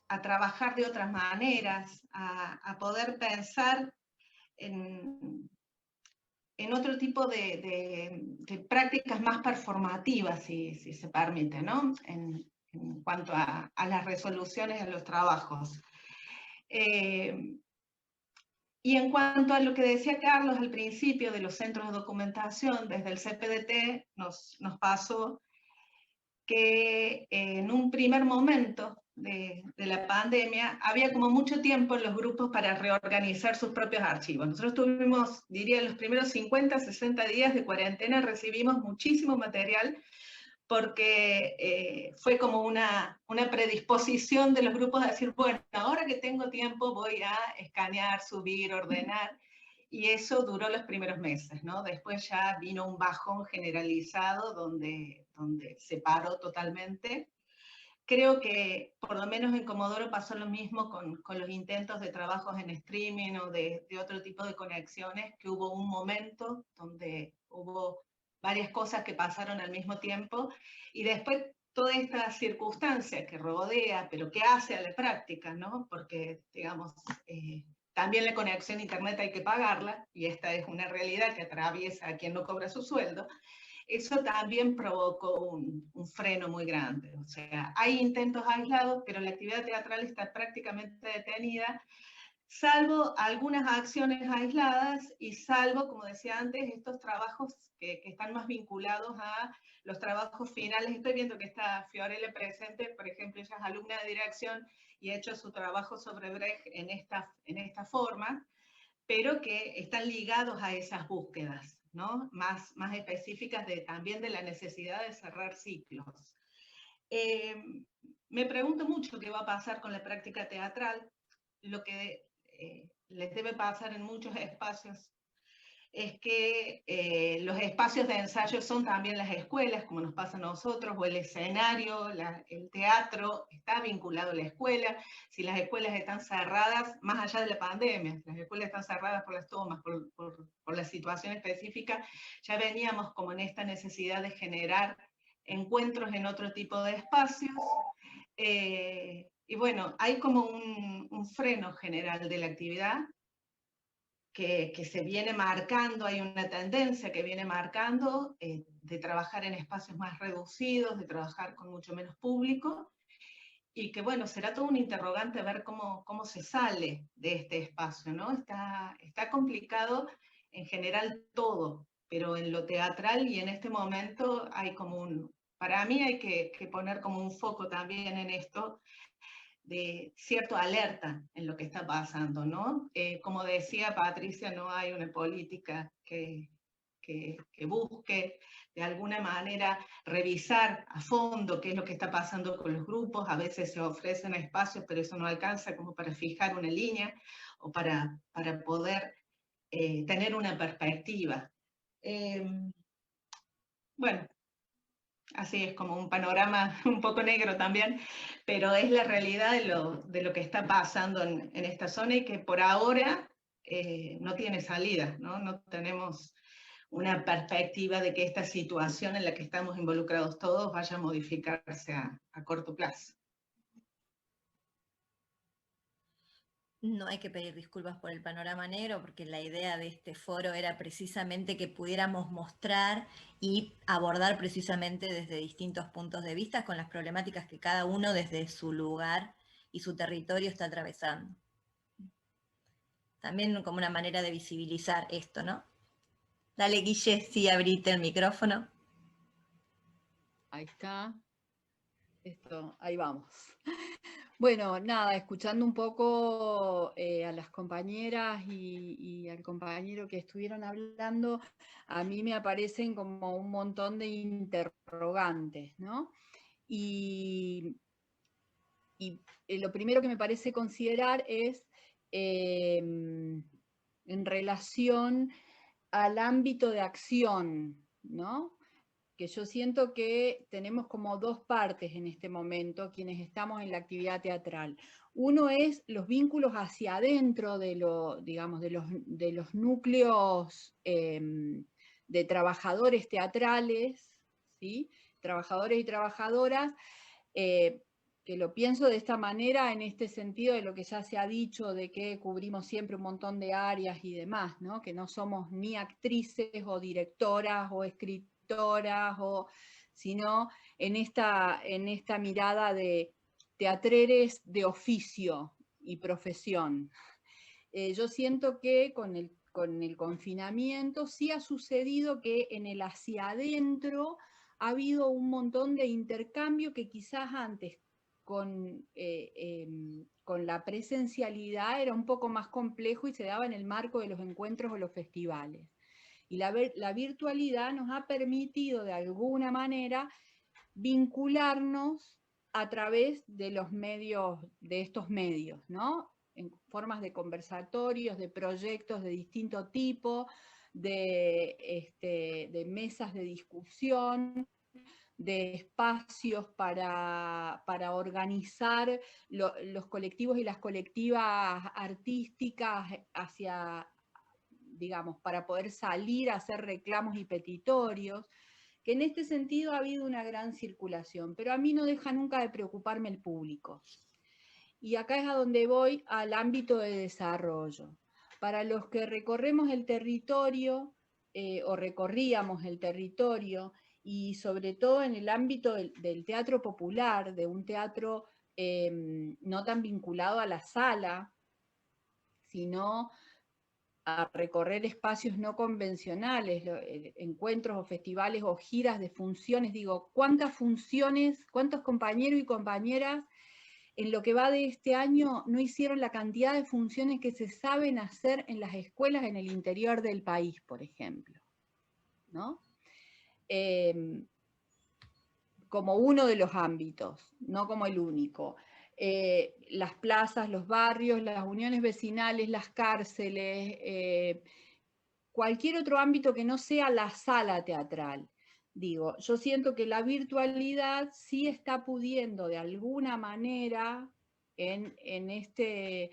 a trabajar de otras maneras, a poder pensar en otro tipo de prácticas más performativas, si se permite, ¿no? En cuanto a las resoluciones de los trabajos. Y en cuanto a lo que decía Carlos al principio de los centros de documentación, desde el CPDT nos pasó que en un primer momento de la pandemia había como mucho tiempo en los grupos para reorganizar sus propios archivos. Nosotros tuvimos, diría, los primeros 50, 60 días de cuarentena, recibimos muchísimo material, porque fue como una predisposición de los grupos a decir, bueno, ahora que tengo tiempo voy a escanear, subir, ordenar, y eso duró los primeros meses, ¿no? Después ya vino un bajón generalizado donde se paró totalmente. Creo que por lo menos en Comodoro pasó lo mismo con los intentos de trabajos en streaming o de otro tipo de conexiones, que hubo un momento donde hubo varias cosas que pasaron al mismo tiempo, y después toda esta circunstancia que rodea, pero que hace a la práctica, ¿no? Porque, digamos, también la conexión a internet hay que pagarla, y esta es una realidad que atraviesa a quien no cobra su sueldo. Eso también provocó un freno muy grande. O sea, hay intentos aislados, pero la actividad teatral está prácticamente detenida, salvo algunas acciones aisladas y salvo, como decía antes, estos trabajos que están más vinculados a los trabajos finales. Estoy viendo que está Fiorella presente, por ejemplo, ella es alumna de dirección y ha hecho su trabajo sobre Brecht en esta forma, pero que están ligados a esas búsquedas, ¿no? Más específicas también de la necesidad de cerrar ciclos. Me pregunto mucho qué va a pasar con la práctica teatral, lo que les debe pasar en muchos espacios es que los espacios de ensayo son también las escuelas, como nos pasa a nosotros, o el escenario, el teatro está vinculado a la escuela. Si las escuelas están cerradas, más allá de la pandemia, las escuelas están cerradas por las tomas, por la situación específica, ya veníamos como en esta necesidad de generar encuentros en otro tipo de espacios. Y bueno, hay como un freno general de la actividad que se viene marcando, hay una tendencia que viene marcando de trabajar en espacios más reducidos, de trabajar con mucho menos público, y que bueno, será todo un interrogante ver cómo se sale de este espacio, ¿no? Está complicado en general todo, pero en lo teatral y en este momento hay como para mí hay que poner como un foco también en esto, de cierta alerta en lo que está pasando, ¿no? Como decía Patricia, no hay una política que busque de alguna manera revisar a fondo qué es lo que está pasando con los grupos. A veces se ofrecen espacios, pero eso no alcanza como para fijar una línea o para poder tener una perspectiva. Bueno, así es como un panorama un poco negro también, pero es la realidad de lo que está pasando en esta zona y que por ahora no tiene salida, ¿no? No tenemos una perspectiva de que esta situación en la que estamos involucrados todos vaya a modificarse a corto plazo. No hay que pedir disculpas por el panorama negro, porque la idea de este foro era precisamente que pudiéramos mostrar y abordar precisamente desde distintos puntos de vista con las problemáticas que cada uno desde su lugar y su territorio está atravesando. También como una manera de visibilizar esto, ¿no? Dale, Guille, sí, abrite el micrófono. Ahí está. Ahí vamos. Bueno, nada, escuchando un poco a las compañeras y al compañero que estuvieron hablando, a mí me aparecen como un montón de interrogantes, ¿no? Y lo primero que me parece considerar es en relación al ámbito de acción, ¿no? Que yo siento que tenemos como dos partes en este momento, quienes estamos en la actividad teatral. Uno es los vínculos hacia adentro de los núcleos de trabajadores teatrales, ¿sí? Trabajadores y trabajadoras, que lo pienso de esta manera en este sentido de lo que ya se ha dicho, de que cubrimos siempre un montón de áreas y demás, ¿no? Que no somos ni actrices o directoras o escritoras, sino en esta mirada de teatreres de oficio y profesión. Yo siento que con el confinamiento sí ha sucedido que en el hacia adentro ha habido un montón de intercambio que quizás antes con la presencialidad era un poco más complejo y se daba en el marco de los encuentros o los festivales. Y la virtualidad nos ha permitido de alguna manera vincularnos a través de los medios, de estos medios, ¿no? En formas de conversatorios, de proyectos de distinto tipo, de mesas de discusión, de espacios para organizar los colectivos y las colectivas artísticas hacia, digamos, para poder salir a hacer reclamos y petitorios, que en este sentido ha habido una gran circulación, pero a mí no deja nunca de preocuparme el público. Y acá es a donde voy, al ámbito de desarrollo. Para los que recorremos el territorio, o recorríamos el territorio, y sobre todo en el ámbito del teatro popular, de un teatro no tan vinculado a la sala, sino a recorrer espacios no convencionales, encuentros o festivales o giras de funciones. Digo, ¿cuántas funciones, cuántos compañeros y compañeras en lo que va de este año no hicieron la cantidad de funciones que se saben hacer en las escuelas en el interior del país, por ejemplo? ¿No? Como uno de los ámbitos, no como el único. Las plazas, los barrios, las uniones vecinales, las cárceles, cualquier otro ámbito que no sea la sala teatral. Digo, yo siento que la virtualidad sí está pudiendo de alguna manera en este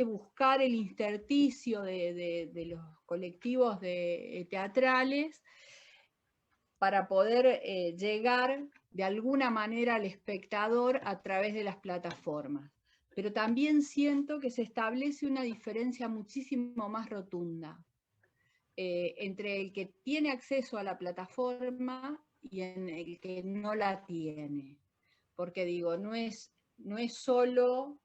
buscar el intersticio de los colectivos teatrales para poder llegar de alguna manera al espectador a través de las plataformas. Pero también siento que se establece una diferencia muchísimo más rotunda entre el que tiene acceso a la plataforma y en el que no la tiene. Porque digo, no es solo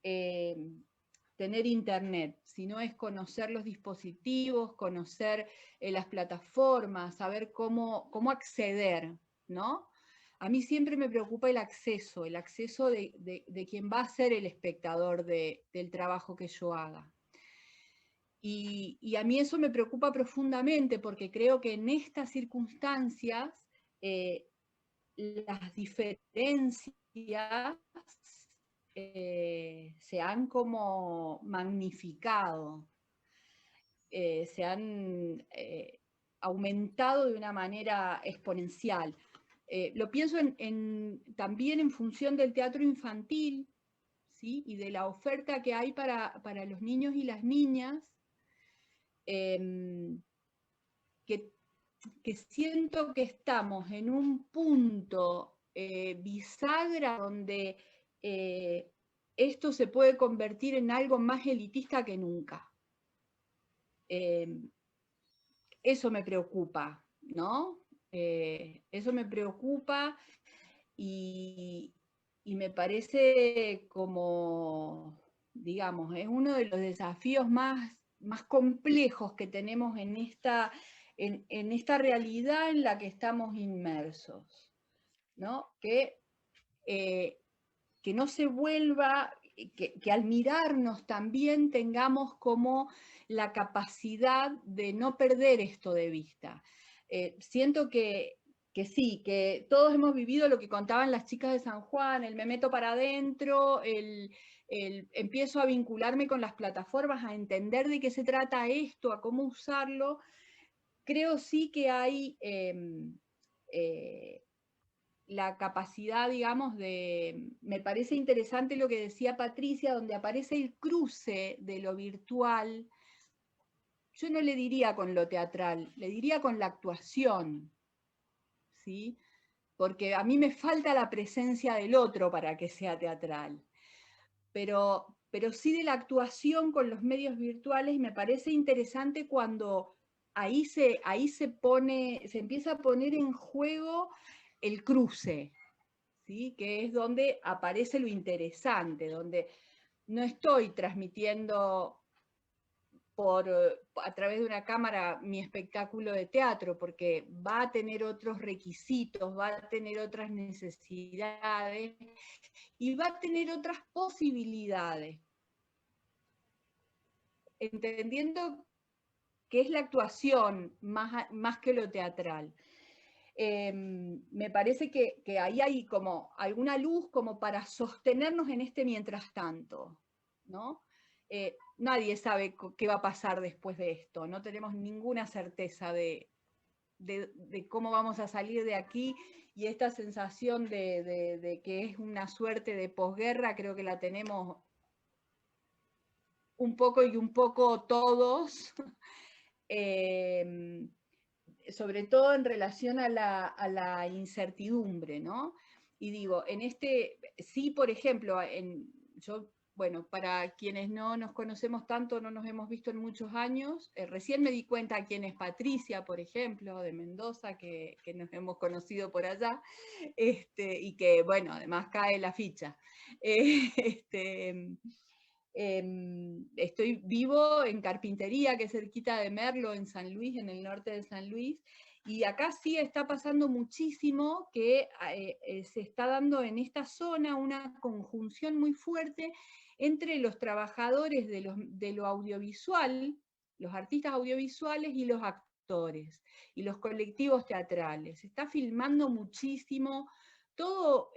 tener internet, sino es conocer los dispositivos, conocer las plataformas, saber cómo acceder, ¿no? A mí siempre me preocupa el acceso de quien va a ser el espectador del trabajo que yo haga. Y a mí eso me preocupa profundamente porque creo que en estas circunstancias las diferencias se han como magnificado, se han aumentado de una manera exponencial. Lo pienso también en función del teatro infantil, ¿sí? Y de la oferta que hay para los niños y las niñas, que siento que estamos en un punto bisagra donde esto se puede convertir en algo más elitista que nunca. Eso me preocupa, ¿no? Eso me preocupa y me parece como, digamos, es uno de los desafíos más complejos que tenemos en esta realidad en la que estamos inmersos, ¿no? Que no se vuelva, que al mirarnos también tengamos como la capacidad de no perder esto de vista. Siento que sí, que todos hemos vivido lo que contaban las chicas de San Juan, el me meto para adentro, empiezo a vincularme con las plataformas, a entender de qué se trata esto, a cómo usarlo. Creo sí que hay la capacidad, digamos, me parece interesante lo que decía Patricia, donde aparece el cruce de lo virtual. Yo no le diría con lo teatral, le diría con la actuación, ¿sí? Porque a mí me falta la presencia del otro para que sea teatral. Pero sí de la actuación con los medios virtuales, y me parece interesante cuando ahí se empieza a poner en juego el cruce, ¿sí? Que es donde aparece lo interesante, donde no estoy transmitiendo a través de una cámara mi espectáculo de teatro, porque va a tener otros requisitos, va a tener otras necesidades y va a tener otras posibilidades. Entendiendo que es la actuación más que lo teatral. Me parece que ahí hay como alguna luz como para sostenernos en este mientras tanto, ¿no? Nadie sabe qué va a pasar después de esto, no tenemos ninguna certeza de cómo vamos a salir de aquí, y esta sensación de que es una suerte de posguerra creo que la tenemos un poco y un poco todos, sobre todo en relación a la incertidumbre, ¿no? Y digo, sí, por ejemplo, bueno, para quienes no nos conocemos tanto, no nos hemos visto en muchos años, recién me di cuenta quién es Patricia, por ejemplo, de Mendoza, que nos hemos conocido por allá, y que, bueno, además cae la ficha. Vivo en Carpintería, que es cerquita de Merlo, en San Luis, en el norte de San Luis, y acá sí está pasando muchísimo que se está dando en esta zona una conjunción muy fuerte entre los trabajadores de lo audiovisual, los artistas audiovisuales y los actores, y los colectivos teatrales. Se está filmando muchísimo.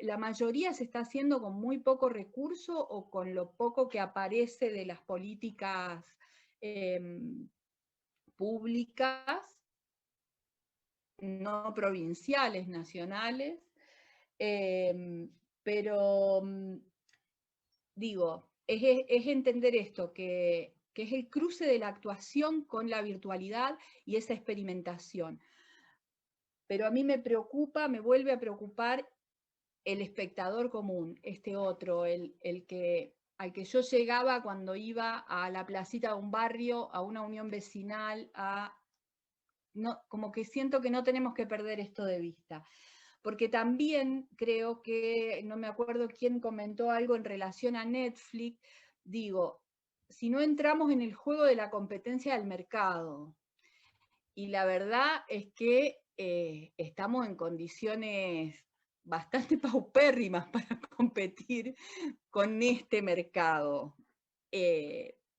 La mayoría se está haciendo con muy poco recurso o con lo poco que aparece de las políticas públicas, no provinciales, nacionales, pero digo, es entender esto, que es el cruce de la actuación con la virtualidad y esa experimentación. Pero a mí me preocupa, me vuelve a preocupar el espectador común, este otro, al que yo llegaba cuando iba a la placita de un barrio, a una unión vecinal, como que siento que no tenemos que perder esto de vista. Porque también creo que, no me acuerdo quién comentó algo en relación a Netflix, digo, si no entramos en el juego de la competencia del mercado, y la verdad es que estamos en condiciones bastante paupérrimas para competir con este mercado.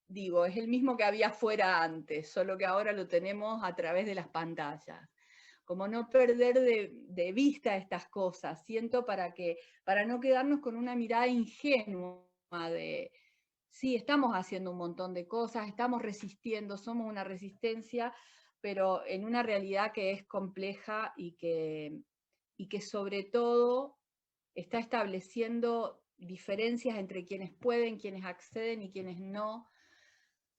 Digo, es el mismo que había fuera antes, solo que ahora lo tenemos a través de las pantallas. Como no perder de vista estas cosas, siento para no quedarnos con una mirada ingenua de, sí, estamos haciendo un montón de cosas, estamos resistiendo, somos una resistencia, pero en una realidad que es compleja y que sobre todo está estableciendo diferencias entre quienes pueden, quienes acceden y quienes no,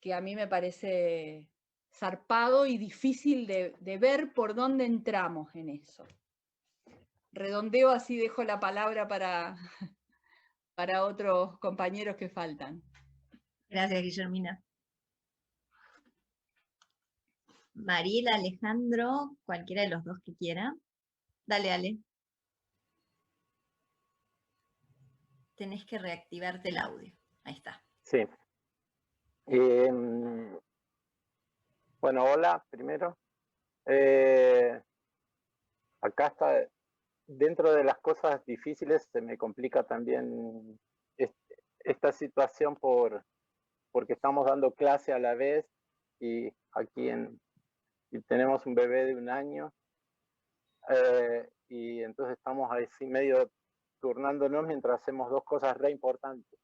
que a mí me parece zarpado y difícil de ver por dónde entramos en eso. Redondeo, así dejo la palabra para otros compañeros que faltan. Gracias, Guillermina. Mariela, Alejandro, cualquiera de los dos que quiera. Dale, Ale. Tenés que reactivarte el audio. Ahí está. Sí. Bueno, hola, primero. Acá está, dentro de las cosas difíciles, se me complica también esta situación porque estamos dando clase a la vez y aquí y tenemos un bebé de 1 año y entonces estamos así medio turnándonos mientras hacemos 2 cosas re importantes.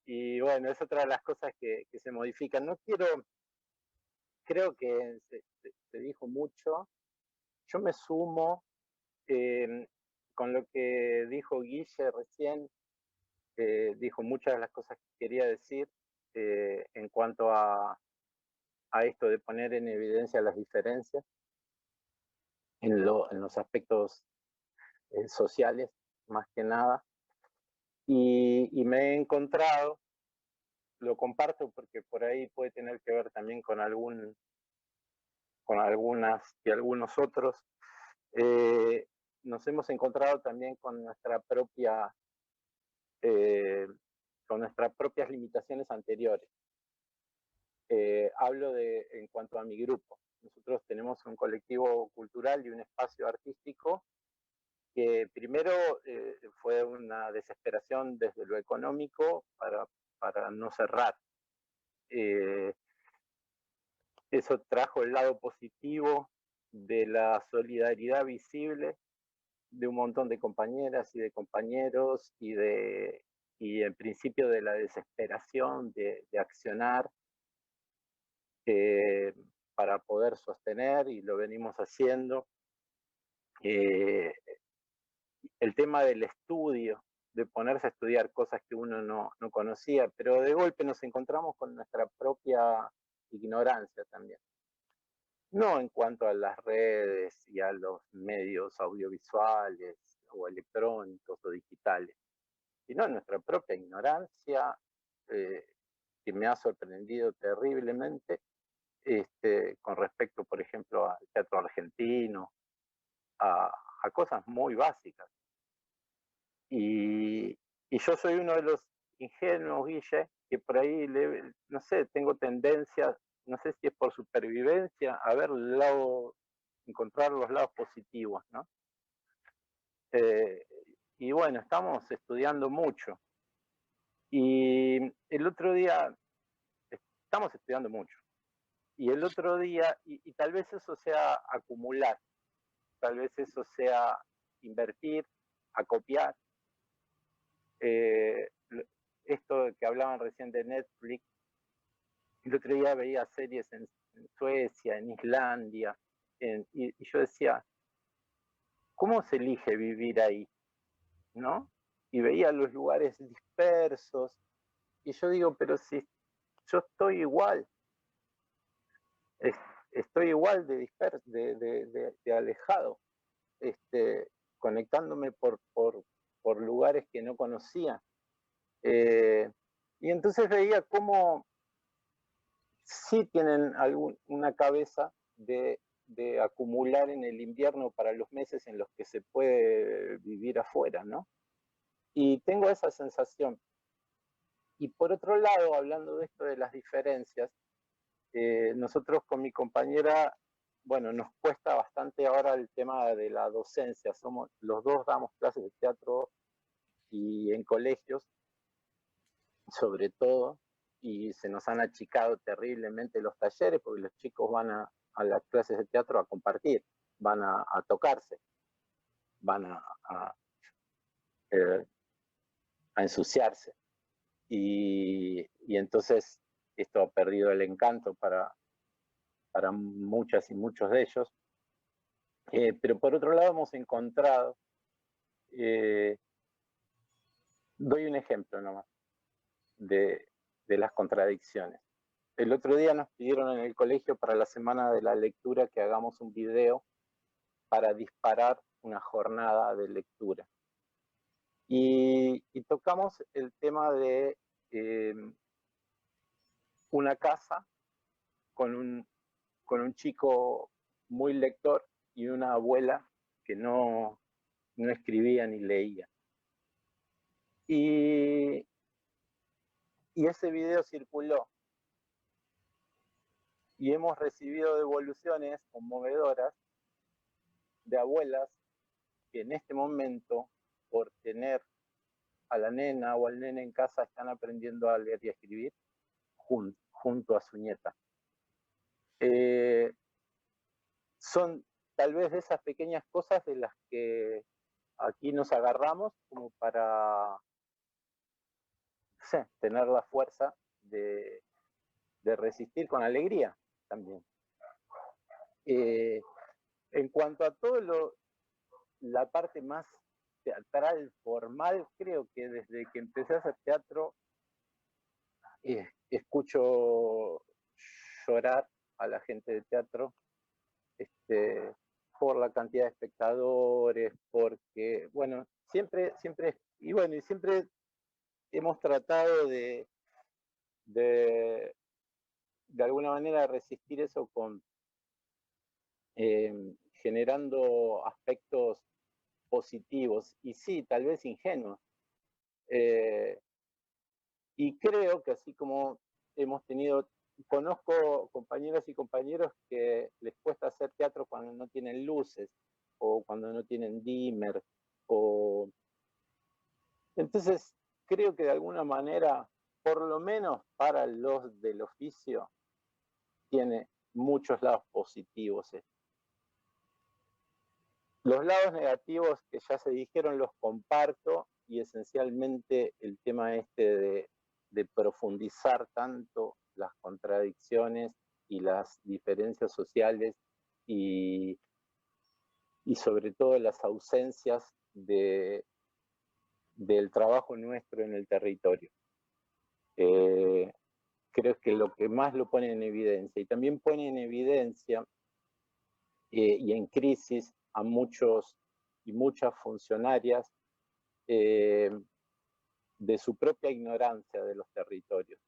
Y bueno, es otra de las cosas que se modifican. Creo que se dijo mucho. Yo me sumo con lo que dijo Guille recién, dijo muchas de las cosas que quería decir en cuanto a esto de poner en evidencia las diferencias en los aspectos sociales, más que nada. Y me he encontrado, lo comparto porque por ahí puede tener que ver también con algunas y algunos otros, nos hemos encontrado también con nuestras propias limitaciones anteriores. Hablo en cuanto a mi grupo. Nosotros tenemos un colectivo cultural y un espacio artístico que primero fue una desesperación desde lo económico para no cerrar. Eso trajo el lado positivo de la solidaridad visible de un montón de compañeras y de compañeros y en principio de la desesperación de accionar para poder sostener, y lo venimos haciendo. El tema del estudio, de ponerse a estudiar cosas que uno no conocía, pero de golpe nos encontramos con nuestra propia ignorancia también. No en cuanto a las redes y a los medios audiovisuales o electrónicos o digitales, sino en nuestra propia ignorancia, que me ha sorprendido terriblemente con respecto, por ejemplo, al teatro argentino, a cosas muy básicas. Y yo soy uno de los ingenuos, Guille, que por ahí, no sé, tengo tendencia, no sé si es por supervivencia, a ver encontrar los lados positivos, ¿no? Y bueno, estamos estudiando mucho. Y el otro día, estamos estudiando mucho. Y el otro día, y tal vez eso sea acumular, tal vez eso sea invertir, acopiar. Esto que hablaban recién de Netflix, El otro día veía series en Suecia, en Islandia, y yo decía, ¿cómo se elige vivir ahí? ¿No? Y veía los lugares dispersos, y yo digo, pero si yo estoy igual, estoy igual de disperso, de alejado, conectándome por lugares que no conocía. Y entonces veía cómo sí tienen una cabeza de acumular en el invierno para los meses en los que se puede vivir afuera, ¿no? Y tengo esa sensación. Y por otro lado, hablando de esto de las diferencias, nosotros con mi compañera, bueno, nos cuesta bastante ahora el tema de la docencia. Los dos damos clases de teatro y en colegios, sobre todo, y se nos han achicado terriblemente los talleres porque los chicos van a las clases de teatro a compartir, van a tocarse, van a ensuciarse. Y entonces esto ha perdido el encanto para muchas y muchos de ellos. Pero por otro lado hemos encontrado, doy un ejemplo nomás, de las contradicciones. El otro día nos pidieron en el colegio para la Semana de la Lectura que hagamos un video para disparar una jornada de lectura. Y tocamos el tema de una casa con un chico muy lector y una abuela que no escribía ni leía. Y ese video circuló. Y hemos recibido devoluciones conmovedoras de abuelas que en este momento, por tener a la nena o al nene en casa, están aprendiendo a leer y a escribir junto a su nieta. Son tal vez de esas pequeñas cosas de las que aquí nos agarramos como para, no sé, tener la fuerza de resistir con alegría también. En cuanto a todo la parte más teatral, formal, creo que desde que empecé a hacer teatro escucho llorar a la gente de teatro por la cantidad de espectadores, porque, bueno, siempre hemos tratado de alguna manera resistir eso con generando aspectos positivos, y sí, tal vez ingenuos. Y creo que así como conozco compañeras y compañeros que les cuesta hacer teatro cuando no tienen luces, o cuando no tienen dimmer, entonces creo que de alguna manera, por lo menos para los del oficio, tiene muchos lados positivos. Los lados negativos que ya se dijeron los comparto, y esencialmente el tema de profundizar tanto las contradicciones y las diferencias sociales y sobre todo las ausencias del trabajo nuestro en el territorio. Creo que lo que más lo pone en evidencia, y también pone en evidencia y en crisis a muchos y muchas funcionarias de su propia ignorancia de los territorios,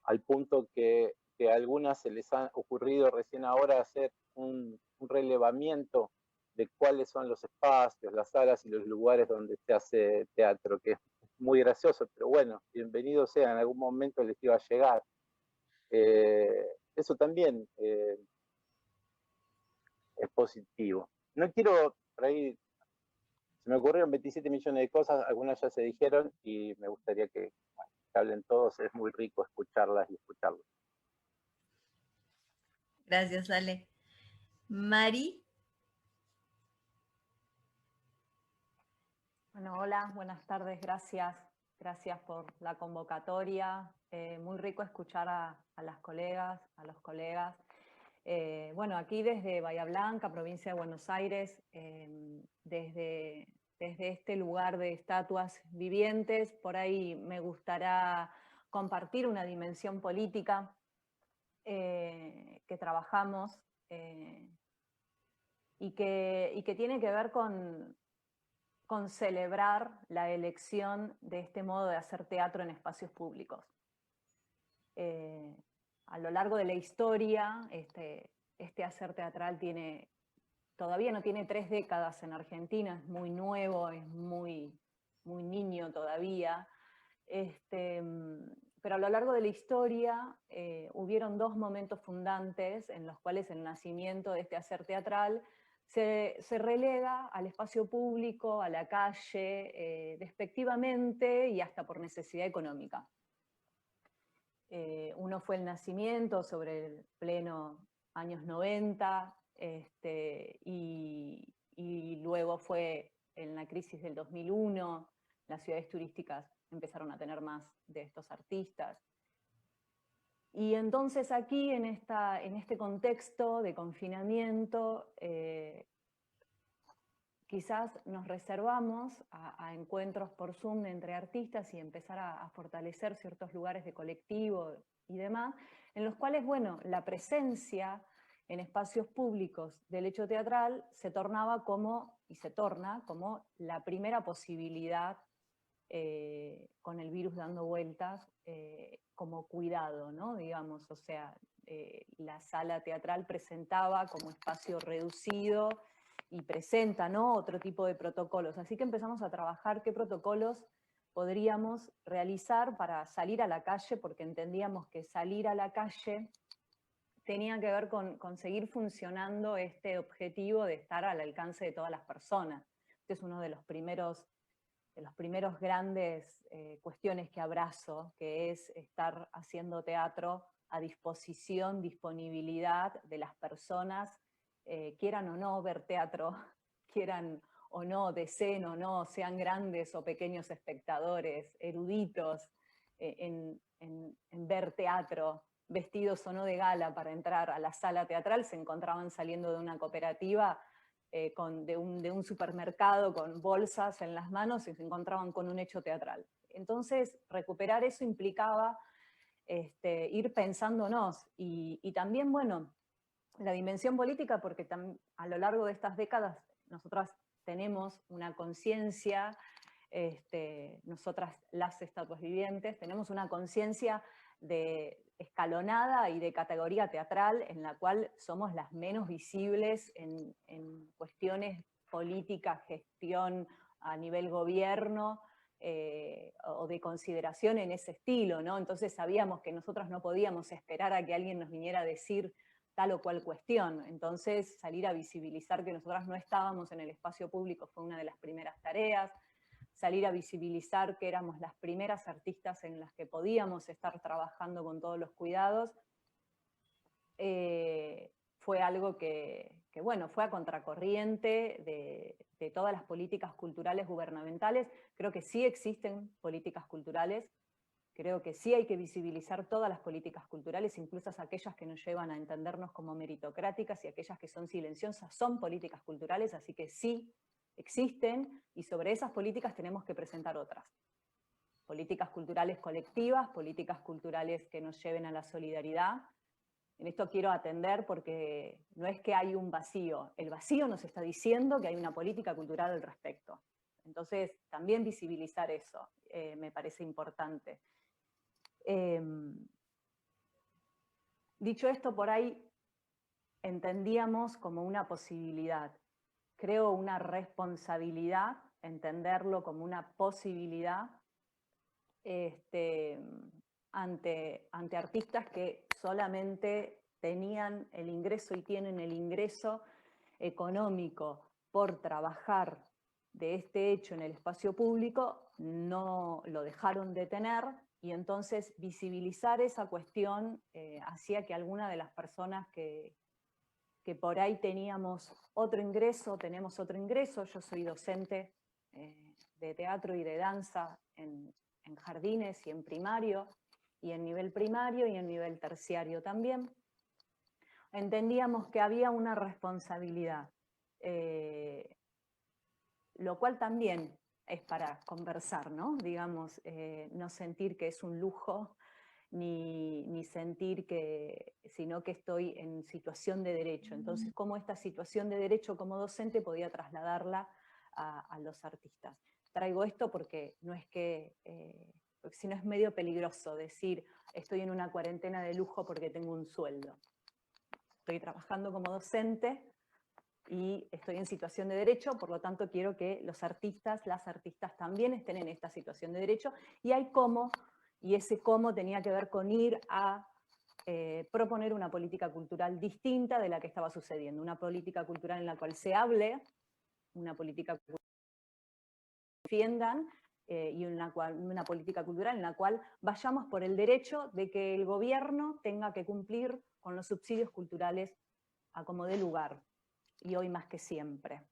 al punto que a algunas se les ha ocurrido recién ahora hacer un relevamiento de cuáles son los espacios, las salas y los lugares donde se hace teatro, que es muy gracioso, pero bueno, bienvenido sea, en algún momento les iba a llegar. Eso también es positivo. No quiero traer, se me ocurrieron 27 millones de cosas, algunas ya se dijeron y me gustaría que hablen todos, es muy rico escucharlas y escucharlos. Gracias, Ale. Mari. Bueno, hola, buenas tardes, gracias. Gracias por la convocatoria. Muy rico escuchar a las colegas, a los colegas. Bueno, aquí desde Bahía Blanca, provincia de Buenos Aires, desde este lugar de estatuas vivientes, por ahí me gustará compartir una dimensión política que trabajamos y que tiene que ver con celebrar la elección de este modo de hacer teatro en espacios públicos. A lo largo de la historia, este hacer teatral todavía no tiene 3 décadas en Argentina, es muy nuevo, es muy niño todavía. Pero a lo largo de la historia hubieron 2 momentos fundantes en los cuales el nacimiento de este hacer teatral se relega al espacio público, a la calle, despectivamente y hasta por necesidad económica. Uno fue el nacimiento sobre el pleno años 90, y luego fue en la crisis del 2001, las ciudades turísticas empezaron a tener más de estos artistas. Y entonces aquí, en este contexto de confinamiento, quizás nos reservamos a encuentros por Zoom entre artistas y empezar a fortalecer ciertos lugares de colectivo y demás, en los cuales, bueno, la presencia en espacios públicos del hecho teatral se tornaba y se torna como la primera posibilidad, con el virus dando vueltas, como cuidado, ¿no? Digamos, o sea, la sala teatral presentaba como espacio reducido y presenta, ¿no?, otro tipo de protocolos. Así que empezamos a trabajar qué protocolos podríamos realizar para salir a la calle, porque entendíamos que salir a la calle tenía que ver con seguir funcionando este objetivo de estar al alcance de todas las personas. Este es uno de los primeros grandes cuestiones que abrazo, que es estar haciendo teatro a disposición, disponibilidad de las personas, quieran o no ver teatro, quieran o no, deseen o no, sean grandes o pequeños espectadores, eruditos, en ver teatro, vestidos o no de gala para entrar a la sala teatral, se encontraban saliendo de una cooperativa, de un supermercado con bolsas en las manos y se encontraban con un hecho teatral. Entonces, recuperar eso implicaba ir pensándonos y también, bueno, la dimensión política, porque a lo largo de estas décadas nosotras tenemos una conciencia, nosotras las estatuas vivientes, tenemos una conciencia escalonada y de categoría teatral, en la cual somos las menos visibles en cuestiones políticas, gestión a nivel gobierno, o de consideración en ese estilo, ¿no? Entonces sabíamos que nosotros no podíamos esperar a que alguien nos viniera a decir tal o cual cuestión. Entonces salir a visibilizar que nosotras no estábamos en el espacio público fue una de las primeras tareas. Salir a visibilizar que éramos las primeras artistas en las que podíamos estar trabajando con todos los cuidados, fue algo que, bueno, fue a contracorriente de todas las políticas culturales gubernamentales. Creo que sí existen políticas culturales, creo que sí hay que visibilizar todas las políticas culturales, incluso aquellas que nos llevan a entendernos como meritocráticas y aquellas que son silenciosas son políticas culturales, así que sí existen, y sobre esas políticas tenemos que presentar otras. Políticas culturales colectivas, políticas culturales que nos lleven a la solidaridad. En esto quiero atender porque no es que hay un vacío, el vacío nos está diciendo que hay una política cultural al respecto. Entonces, también visibilizar eso me parece importante. Dicho esto, por ahí entendíamos como una posibilidad. Creo una responsabilidad, entenderlo como una posibilidad, ante artistas que solamente tenían el ingreso y tienen el ingreso económico por trabajar de este hecho en el espacio público, no lo dejaron de tener, y entonces visibilizar esa cuestión hacía que alguna de las personas que por ahí tenemos otro ingreso, tenemos otro ingreso. Yo soy docente de teatro y de danza en en jardines y en primario, y en nivel primario y en nivel terciario también. Entendíamos que había una responsabilidad, lo cual también es para conversar, ¿no? Digamos, no sentir que es un lujo, ni sentir que, sino que estoy en situación de derecho. Entonces, ¿cómo esta situación de derecho como docente podía trasladarla a los artistas? Traigo esto porque no es que, porque si no es medio peligroso decir, estoy en una cuarentena de lujo porque tengo un sueldo. Estoy trabajando como docente y estoy en situación de derecho, por lo tanto quiero que los artistas, las artistas también estén en esta situación de derecho, y hay cómo, y ese cómo tenía que ver con ir a proponer una política cultural distinta de la que estaba sucediendo, una política cultural en la cual se hable, una política cultural que defiendan, y una política cultural en la cual vayamos por el derecho de que el gobierno tenga que cumplir con los subsidios culturales a como dé lugar, y hoy más que siempre.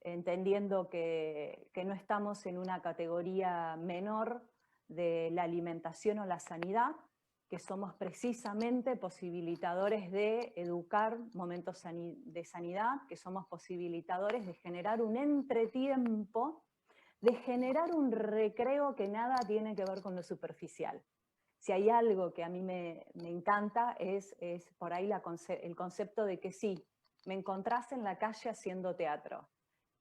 Entendiendo que no estamos en una categoría menor de la alimentación o la sanidad, que somos precisamente posibilitadores de educar momentos de sanidad, que somos posibilitadores de generar un entretiempo, de generar un recreo que nada tiene que ver con lo superficial. Si hay algo que a mí me encanta es por ahí el concepto de que sí, me encontrás en la calle haciendo teatro.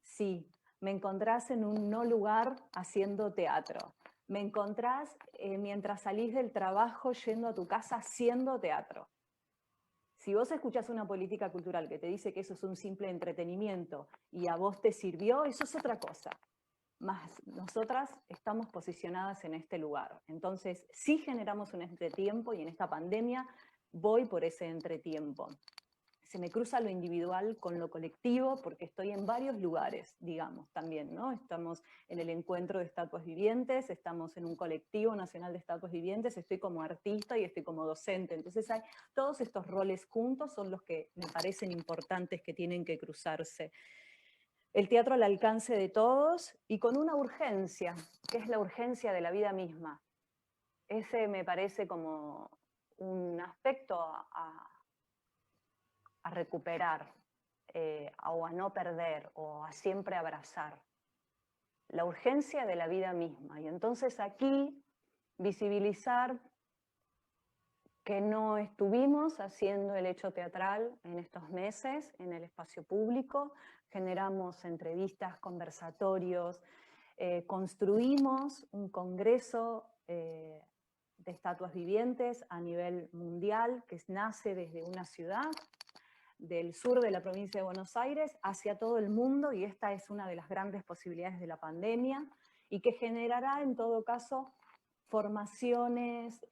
Sí, me encontrás en un no lugar haciendo teatro. Me encontrás mientras salís del trabajo yendo a tu casa haciendo teatro. Si vos escuchás una política cultural que te dice que eso es un simple entretenimiento y a vos te sirvió, eso es otra cosa. Más nosotras estamos posicionadas en este lugar. Entonces, sí generamos un entretiempo y en esta pandemia voy por ese entretiempo. Se me cruza lo individual con lo colectivo porque estoy en varios lugares, digamos, también, ¿no? Estamos en el encuentro de estatuas vivientes, estamos en un colectivo nacional de estatuas vivientes, estoy como artista y estoy como docente. Entonces, todos estos roles juntos son los que me parecen importantes que tienen que cruzarse. El teatro al alcance de todos y con una urgencia, que es la urgencia de la vida misma. Ese me parece como un aspecto a recuperar, o a no perder, o a siempre abrazar. La urgencia de la vida misma. Y entonces aquí visibilizar que no estuvimos haciendo el hecho teatral en estos meses en el espacio público, generamos entrevistas, conversatorios, construimos un congreso de estatuas vivientes a nivel mundial que nace desde una ciudad del sur de la provincia de Buenos Aires hacia todo el mundo, y esta es una de las grandes posibilidades de la pandemia, y que generará en todo caso formaciones,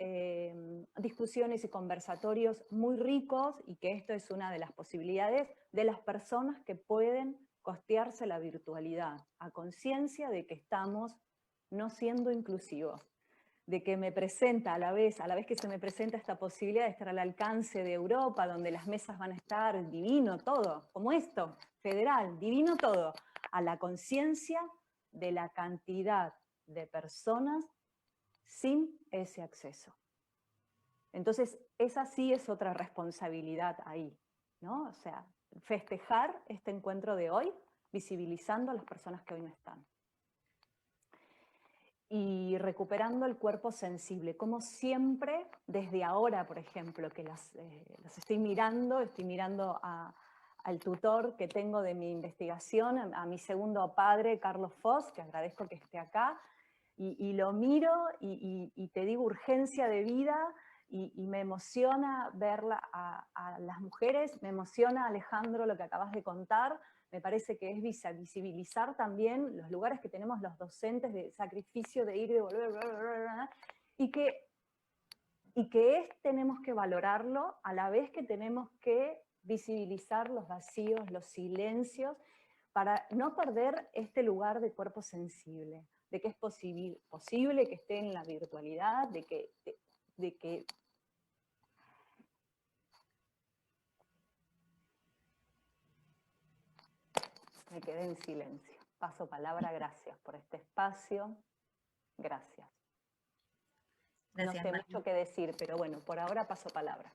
discusiones y conversatorios muy ricos, y que esto es una de las posibilidades de las personas que pueden costearse la virtualidad, a conciencia de que estamos no siendo inclusivos, de que me presenta a la vez que se me presenta esta posibilidad de estar al alcance de Europa, donde las mesas van a estar divino todo, como esto, federal, divino todo, a la conciencia de la cantidad de personas sin ese acceso. Entonces, esa sí es otra responsabilidad ahí, ¿no? O sea, festejar este encuentro de hoy, visibilizando a las personas que hoy no están. Y recuperando el cuerpo sensible, como siempre, desde ahora, por ejemplo, que las estoy mirando al tutor que tengo de mi investigación, a mi segundo padre, Carlos Foss, que agradezco que esté acá, y lo miro y te digo urgencia de vida, y me emociona verla a las mujeres, me emociona, Alejandro, lo que acabas de contar. Me parece que es visibilizar también los lugares que tenemos los docentes de sacrificio, de ir y de volver, y que tenemos que valorarlo a la vez que tenemos que visibilizar los vacíos, los silencios, para no perder este lugar de cuerpo sensible, de que es posible que esté en la virtualidad, de que me quedé en silencio. Paso palabra, gracias por este espacio. Gracias. Gracias, no sé Mari. mucho qué decir, pero bueno, por ahora paso palabra.